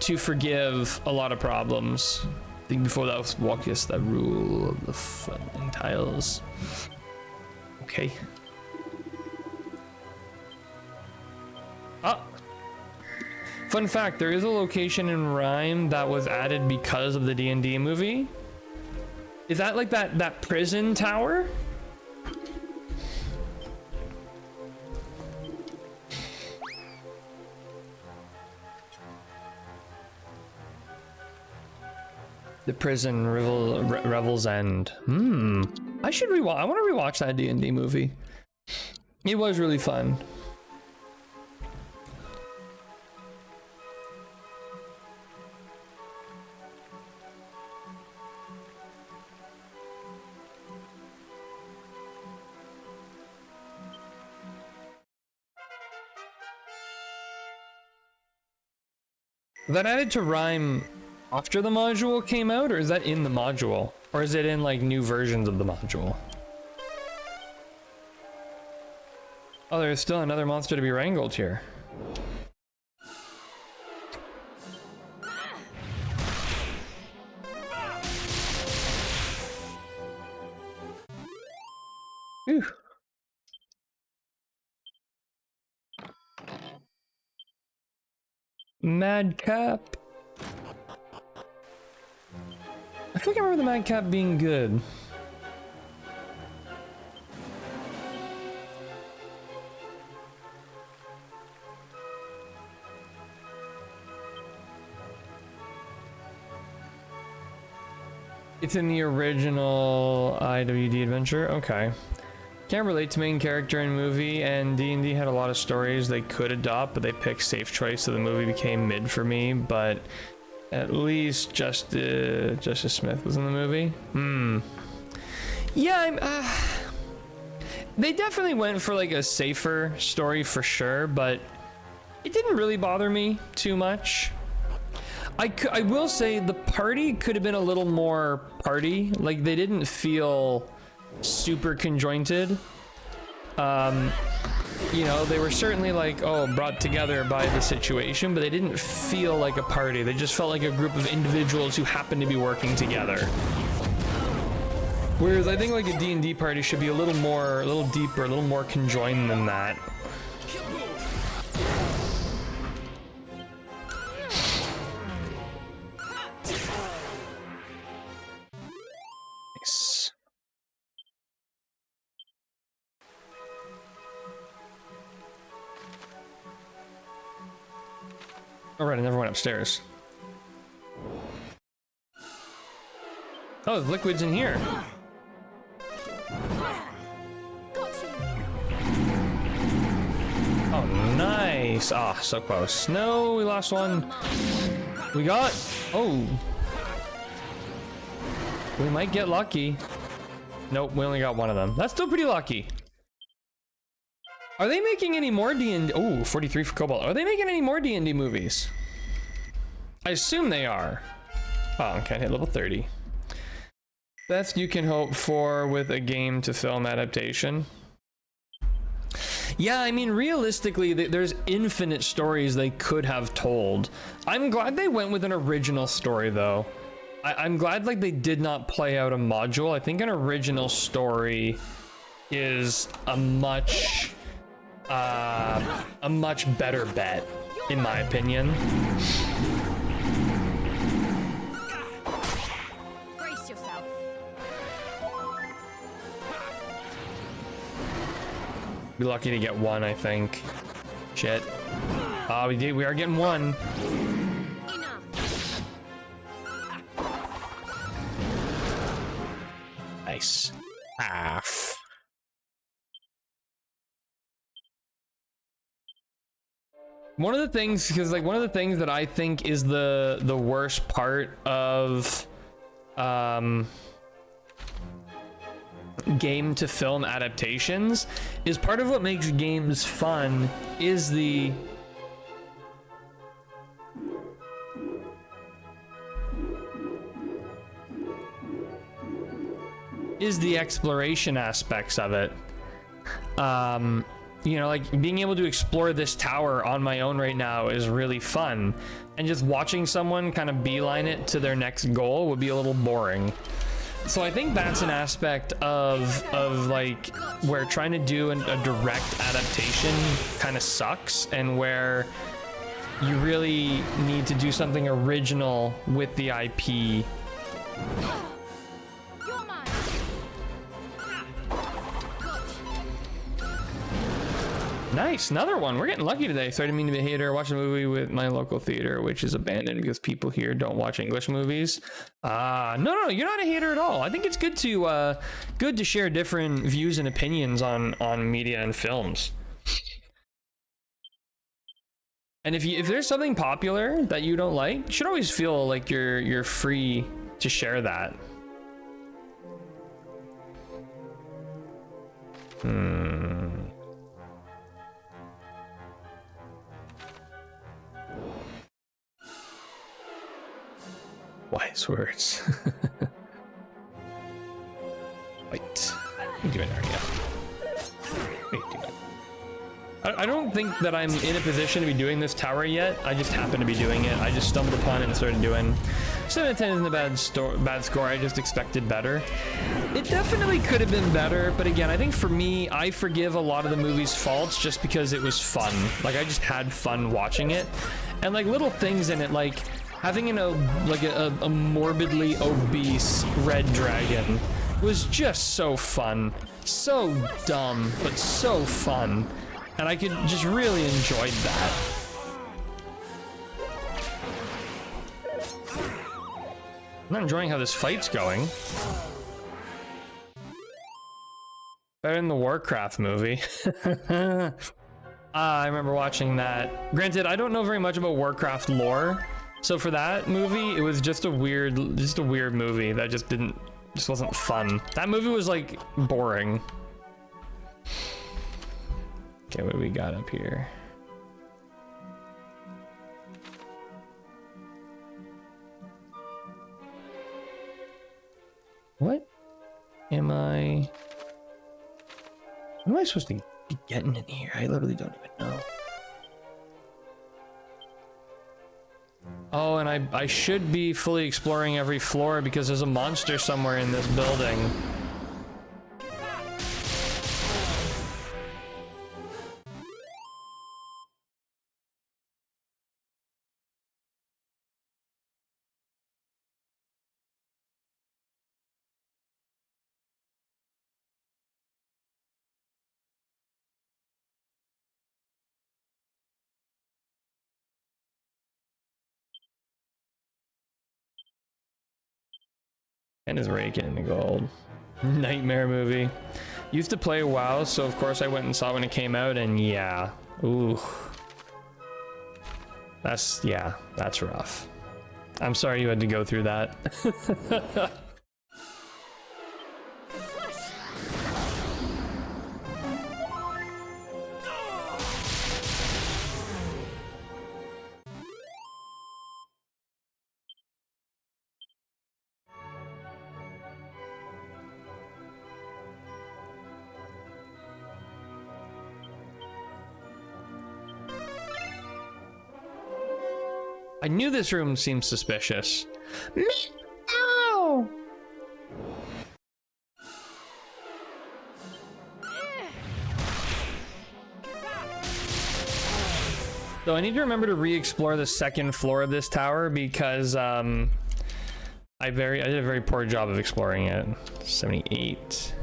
to forgive a lot of problems. I think before that was walk us the rule of the funding tiles. Okay. Ah. Fun fact, there is a location in Rhyme that was added because of the D&D movie. Is that like that prison tower? The prison Revel's End. I should rewatch. I want to rewatch that D&D movie. It was really fun. That added to Rhyme after the module came out, or is that in the module? Or is it in like new versions of the module? Oh, there's still another monster to be wrangled here. Whew. Madcap. I feel like I remember the Madcap being good. It's in the original IWD adventure? Okay. Can't relate to main character in movie, and D&D had a lot of stories they could adopt, but they picked safe choice, so the movie became mid for me. But at least Justice Smith was in the movie. Yeah, they definitely went for like a safer story for sure, but it didn't really bother me too much. I will say the party could have been a little more party. Like, they didn't feel super conjointed. You know, they were certainly like, oh, brought together by the situation, but they didn't feel like a party. They just felt like a group of individuals who happened to be working together. Whereas I think like a D&D party should be a little more, a little deeper, a little more conjoined than that. Nice. All right, I never went upstairs. Oh, the liquid's in here. Oh, nice. Ah, so close. No, we lost one. We got... Oh. We might get lucky. Nope, we only got one of them. That's still pretty lucky. Are they making any more D&D? Oh, 43 for Cobalt. Are they making any more D&D movies? I assume they are. Oh, okay, hit level 30. Best you can hope for with a game to film adaptation. Yeah, I mean, realistically, there's infinite stories they could have told. I'm glad they went with an original story, though. I'm glad, like, they did not play out a module. I think an original story is a much better bet, in my opinion. Brace yourself. Be lucky to get one, I think. Shit. Ah, we are getting one. Nice. Ah. One of the things, because like one of the things that I think is the worst part of game to film adaptations is part of what makes games fun is the exploration aspects of it. You know, like being able to explore this tower on my own right now is really fun, and just watching someone kind of beeline it to their next goal would be a little boring. So I think that's an aspect of like where trying to do a direct adaptation kind of sucks, and where you really need to do something original with the IP. Nice, another one. We're getting lucky today. So I didn't mean to be a hater. Watch a movie with my local theater, which is abandoned because people here don't watch English movies. No, you're not a hater at all. I think it's good to share different views and opinions on media and films. And if there's something popular that you don't like, you should always feel like you're free to share that. Wise words. Wait. What are you doing, Arya? What are you doing? I don't think that I'm in a position to be doing this tower yet. I just happen to be doing it. I just stumbled upon it and started doing. 7 out of 10 isn't a bad score. I just expected better. It definitely could have been better, but again, I think for me, I forgive a lot of the movie's faults just because it was fun. Like, I just had fun watching it. And like little things in it, like having a morbidly obese red dragon was just so fun. So dumb, but so fun. And I could just really enjoyed that. I'm not enjoying how this fight's going. Better than the Warcraft movie. I remember watching that. Granted, I don't know very much about Warcraft lore, so for that movie, it was just a weird movie that just wasn't fun. That movie was like boring. Okay, what do we got up here? What am I supposed to be getting in here? I literally don't even know. Oh, and I should be fully exploring every floor because there's a monster somewhere in this building. And is raking in the gold. Nightmare movie. Used to play WoW, so of course I went and saw it when it came out, and yeah. Ooh. That's rough. I'm sorry you had to go through that. I knew this room seemed suspicious. Ow! So I need to remember to re-explore the second floor of this tower because I did a very poor job of exploring it. 78.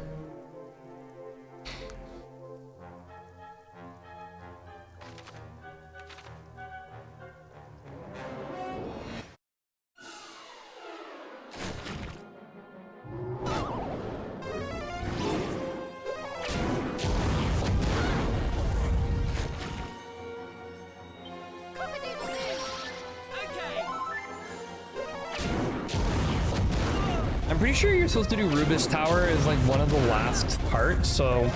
I'm pretty sure you're supposed to do Rubus Tower as like one of the last parts, so...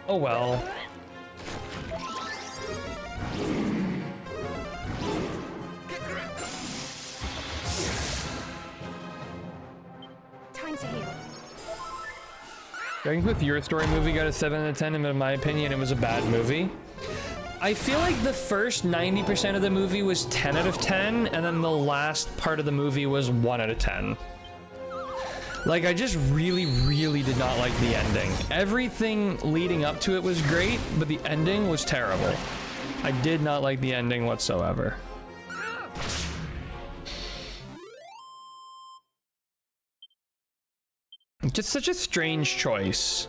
Oh well. Time to heal. Dragon Quest Your Story movie got a 7 out of 10, and in my opinion, it was a bad movie. I feel like the first 90% of the movie was 10 out of 10, and then the last part of the movie was 1 out of 10. Like, I just really, really did not like the ending. Everything leading up to it was great, but the ending was terrible. I did not like the ending whatsoever. Just such a strange choice.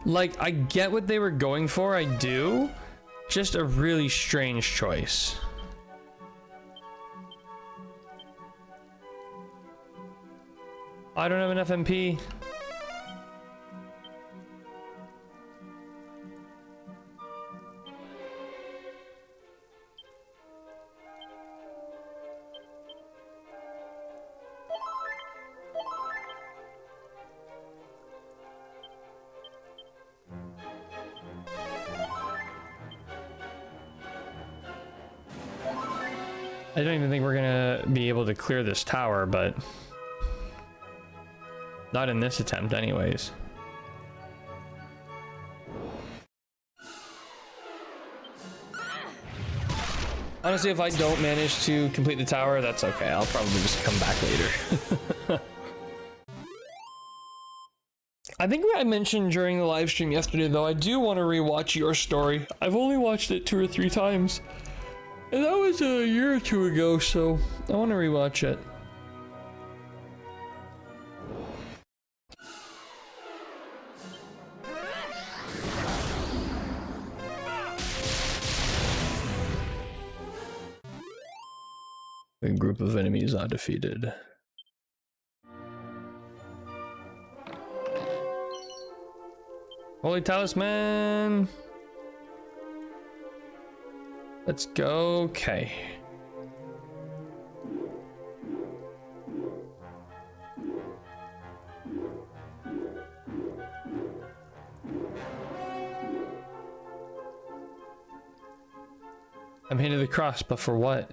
Like, I get what they were going for, I do. Just a really strange choice. I don't have enough MP. I don't even think we're gonna be able to clear this tower, but not in this attempt anyways. Honestly, if I don't manage to complete the tower, that's okay. I'll probably just come back later. I think I mentioned during the live stream yesterday, though, I do want to rewatch Your Story. I've only watched it 2 or 3 times. And that was a year or 2 ago, so I want to rewatch it. The group of enemies are defeated. Holy talisman. Let's go. Okay. I'm hitting the cross, but for what?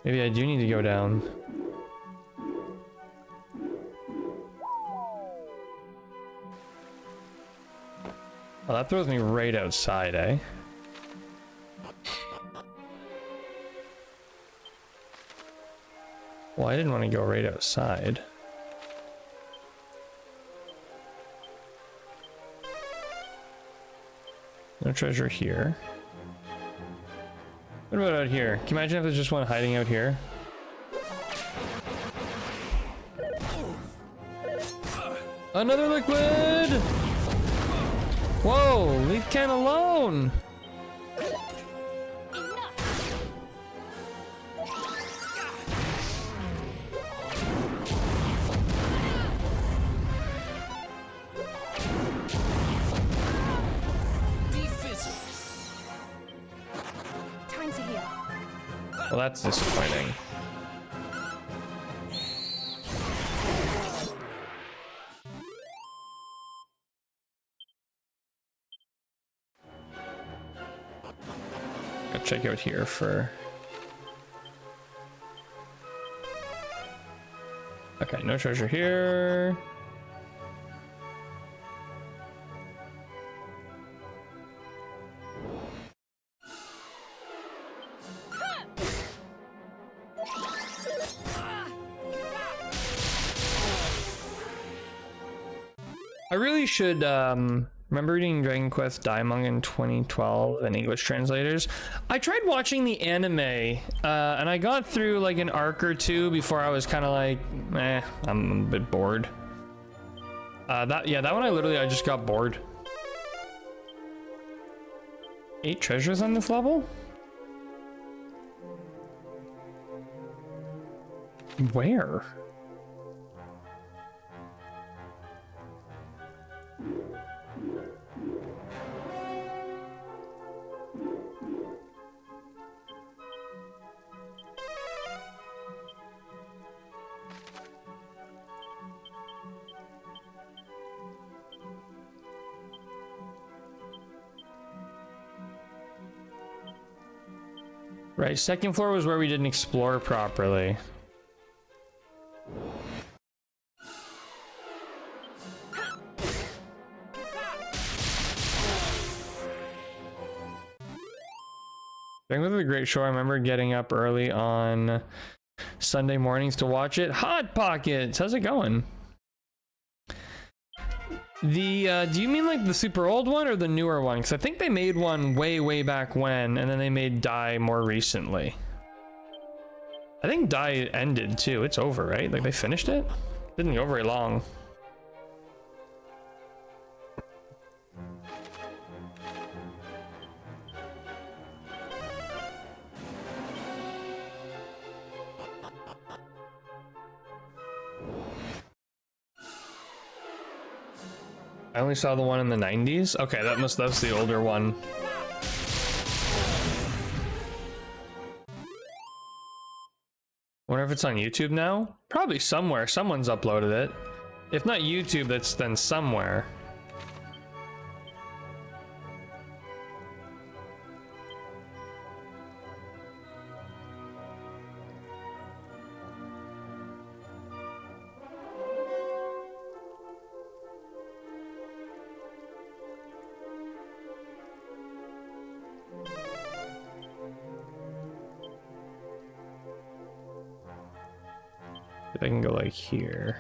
Maybe I do need to go down. Oh, that throws me right outside, eh? Well, I didn't want to go right outside. No treasure here. What about out here? Can you imagine if there's just one hiding out here? Another liquid! Whoa, leave Ken alone! Well, that's disappointing. Gotta check out here for... Okay, no treasure here. I really should remember reading Dragon Quest Daimon in 2012 in English translators. I tried watching the anime and I got through like an arc or two before I was kind of like, I'm a bit bored. That one I just got bored. 8 treasures on this level? Where? Right, second floor was where we didn't explore properly. Dragon Quest was a great show. I remember getting up early on Sunday mornings to watch it. Hot Pockets, how's it going? The do you mean like the super old one or the newer one? Because I think they made one way back when, and then they made Die more recently. I think Die ended too. It's over, right? Like they finished it? Didn't go very long. I only saw the one in the 90s. Okay, that's the older one. Wonder if it's on YouTube now? Probably somewhere. Someone's uploaded it. If not YouTube, it's then somewhere. I can go like here.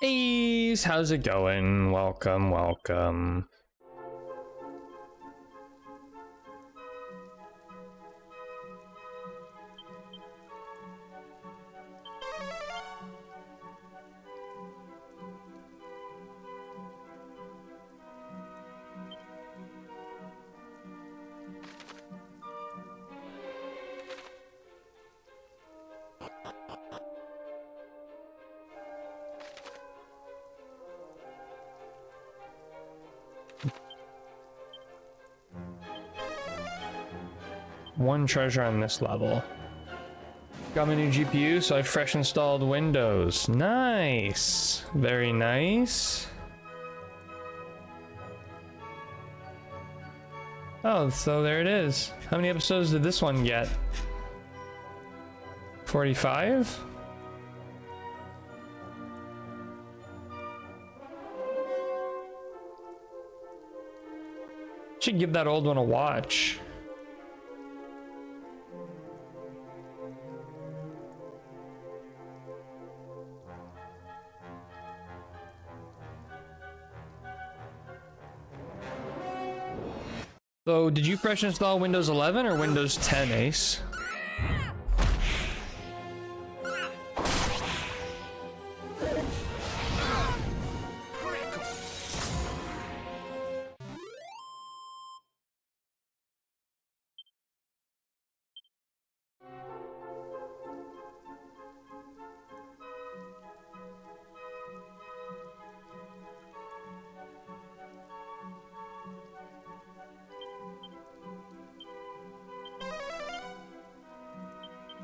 Hey, how's it going? Welcome, welcome. one treasure on this level. Got my new GPU, so I fresh installed Windows. Nice. Very nice. Oh, so there it is. How many episodes did this one get? 45? Should give that old one a watch. So, did you fresh install Windows 11 or Windows 10, Ace?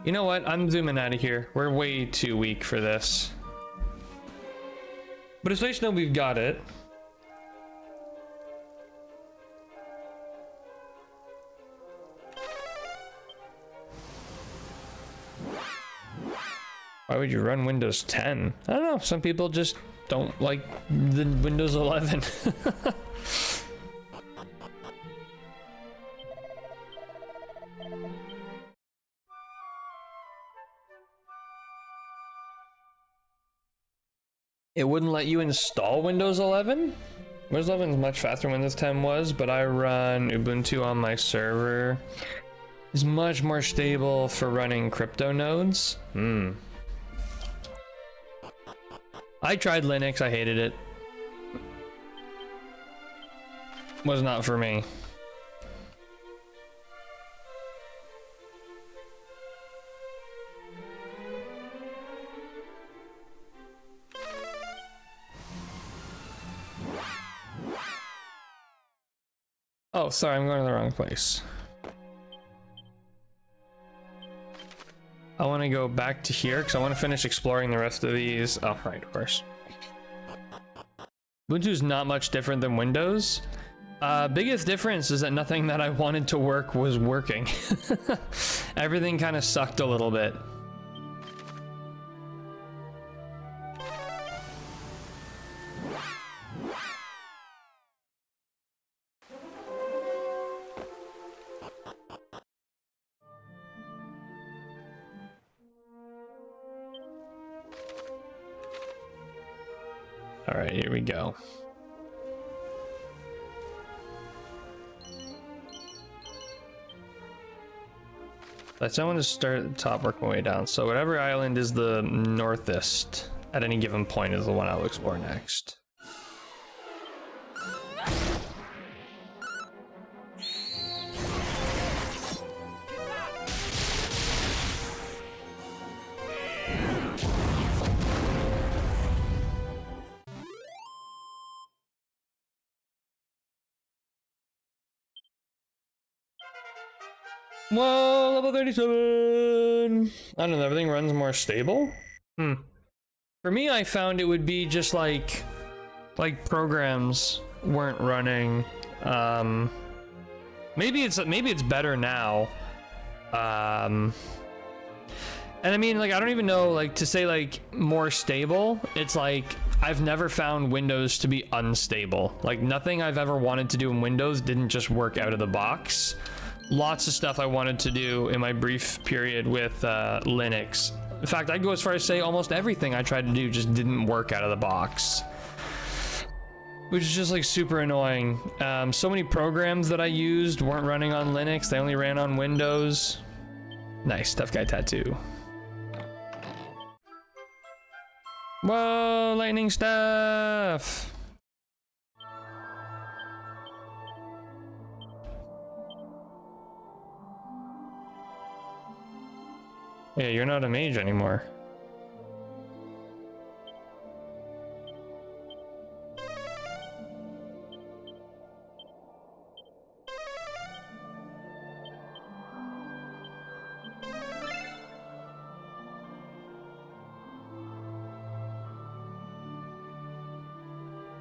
You know what? I'm zooming out of here. We're way too weak for this. But it's nice to know we've got it. Why would you run Windows 10? I don't know. Some people just don't like the Windows 11. It wouldn't let you install Windows 11? Windows 11 is much faster than Windows 10 was, but I run Ubuntu on my server. It's much more stable for running crypto nodes. I tried Linux, I hated it. Was not for me. Oh, sorry, I'm going to the wrong place. I want to go back to here because I want to finish exploring the rest of these. Oh, right, of course. Ubuntu's not much different than Windows. Biggest difference is that nothing that I wanted to work was working. Everything kind of sucked a little bit. All right, here we go. Let's I want to start at the top, work my way down. So whatever island is the northest at any given point is the one I'll explore next. Whoa, level 37! I don't know, everything runs more stable? For me, I found it would be just like programs weren't running. Maybe it's better now. And I mean, like, I don't even know, like, to say like more stable. It's like I've never found Windows to be unstable. Like, nothing I've ever wanted to do in Windows didn't just work out of the box. Lots of stuff I wanted to do in my brief period with Linux. In fact, I'd go as far as say almost everything I tried to do just didn't work out of the box, which is just like super annoying. So many programs that I used weren't running on Linux. They only ran on Windows. Nice, tough guy tattoo. Whoa, lightning stuff. Yeah, you're not a mage anymore.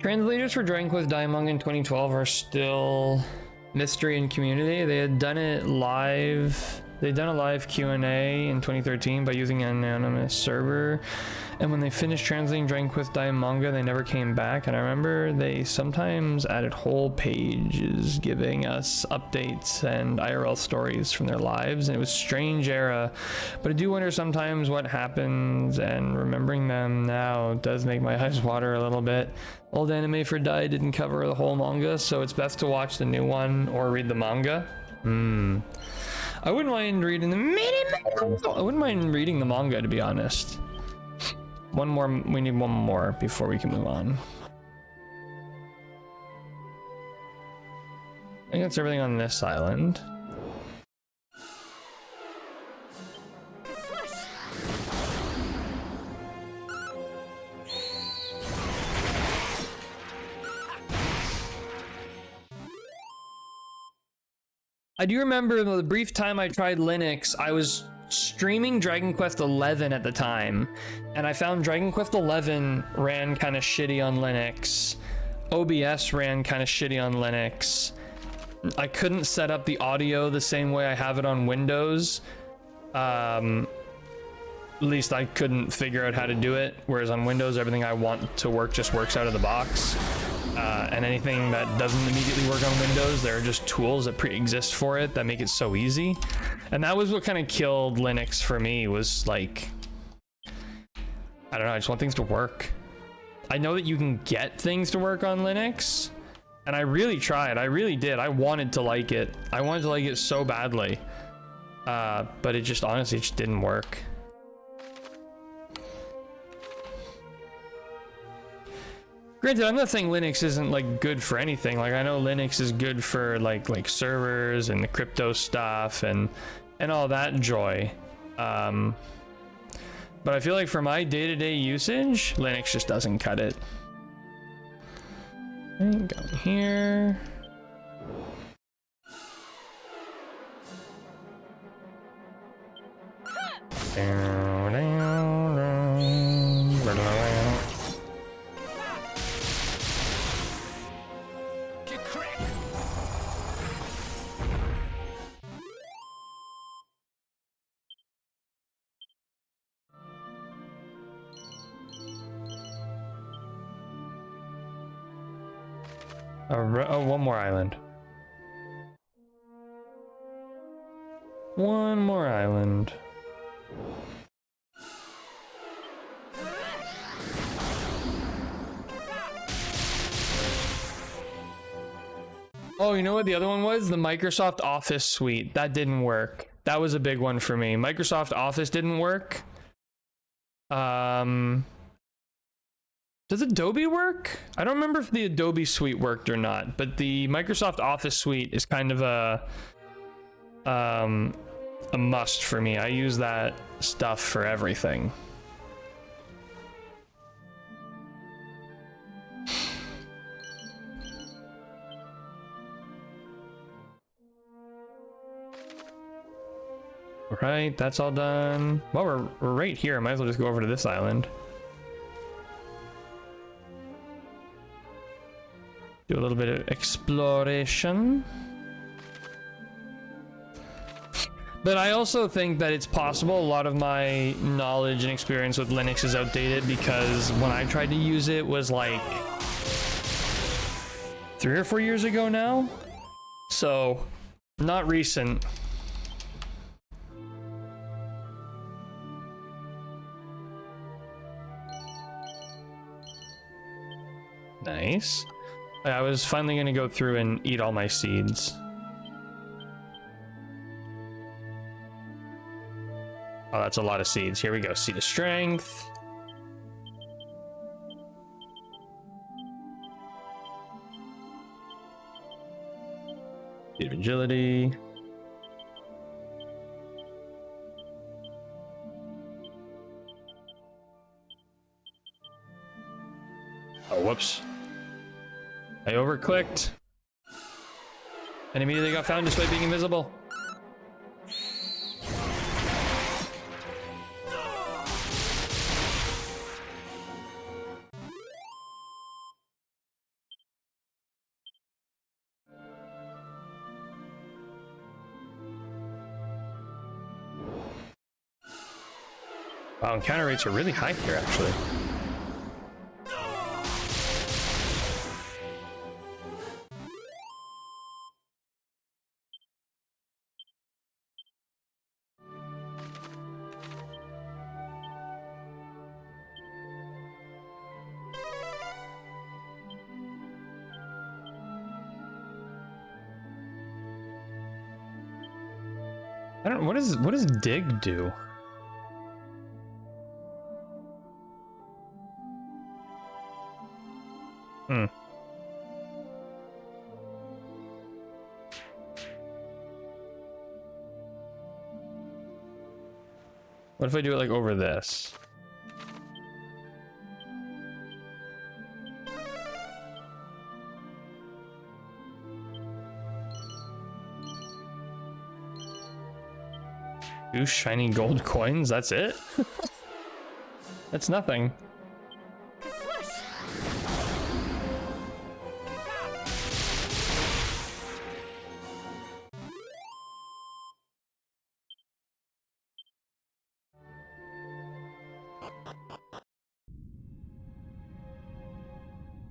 Translators for Dragon Quest Diamond in 2012 are still mystery and community. They had done it live. They'd done a live Q&A in 2013 by using an anonymous server. And when they finished translating Dragon Quest Diamond manga, they never came back. And I remember they sometimes added whole pages giving us updates and IRL stories from their lives. And it was a strange era. But I do wonder sometimes what happens, and remembering them now does make my eyes water a little bit. Old Anime for Dai didn't cover the whole manga, so it's best to watch the new one or read the manga. I wouldn't mind reading the manga, to be honest. One more, we need one more before we can move on. I think that's everything on this island. I do remember the brief time I tried Linux, I was streaming Dragon Quest XI at the time, and I found Dragon Quest XI ran kind of shitty on Linux. OBS ran kind of shitty on Linux. I couldn't set up the audio the same way I have it on Windows. At least I couldn't figure out how to do it, whereas on Windows, everything I want to work just works out of the box. And anything that doesn't immediately work on Windows, there are just tools that pre-exist for it that make it so easy. And that was what kind of killed Linux for me, was like, I don't know, I just want things to work. I know that you can get things to work on Linux, and I really tried, I really did. I wanted to like it. I wanted to like it so badly. But it just, honestly, it just didn't work. Granted, I'm not saying Linux isn't like good for anything. Like, I know Linux is good for like servers and the crypto stuff and all that joy. But I feel like for my day-to-day usage, Linux just doesn't cut it. Okay, go here. Oh, one more island. One more island. Oh, you know what the other one was? The Microsoft Office suite. That didn't work. That was a big one for me. Microsoft Office didn't work. Does Adobe work? I don't remember if the Adobe suite worked or not, but the Microsoft Office suite is kind of a must for me. I use that stuff for everything. All right, that's all done. Well, we're right here. I might as well just go over to this island. Do a little bit of exploration. But I also think that it's possible a lot of my knowledge and experience with Linux is outdated, because when I tried to use it was like 3 or 4 years ago now. So, not recent. Nice. I was finally going to go through and eat all my seeds. Oh, that's a lot of seeds. Here we go. Seed of strength. Seed of agility. Oh, whoops. I overclicked and immediately got found despite being invisible. Wow, encounter rates are really high here, actually. I don't. What does dig do? Hmm. What if I do it like over this? Two shiny gold coins, that's it? That's nothing.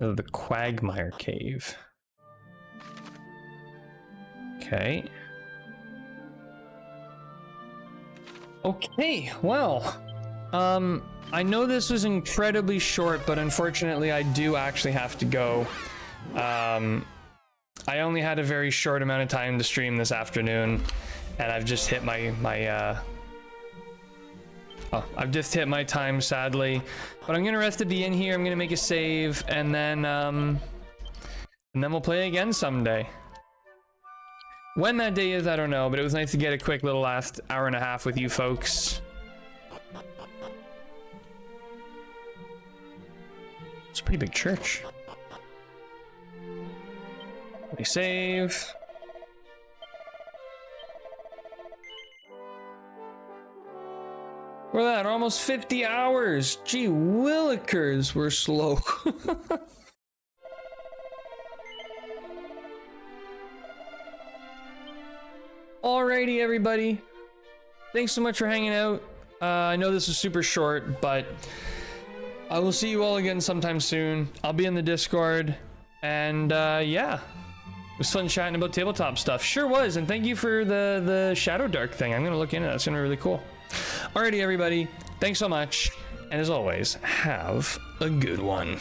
Oh, the Quagmire Cave. Okay. Okay, well, I know this was incredibly short, but unfortunately I do actually have to go. I only had a very short amount of time to stream this afternoon, and I've just hit I've just hit my time, sadly. But I'm gonna rest at the inn here. I'm gonna make a save, and then we'll play again someday. When that day is, I don't know, but it was nice to get a quick little last hour and a half with you folks. It's a pretty big church. Let me save. We're at almost 50 hours. Gee willikers, we're slow. Alrighty, everybody. Thanks so much for hanging out. I know this was super short, but I will see you all again sometime soon. I'll be in the Discord, and yeah, it was fun chatting about tabletop stuff. Sure was, and thank you for the Shadow Dark thing. I'm gonna look into that. It's gonna be really cool. Alrighty, everybody. Thanks so much, and as always, have a good one.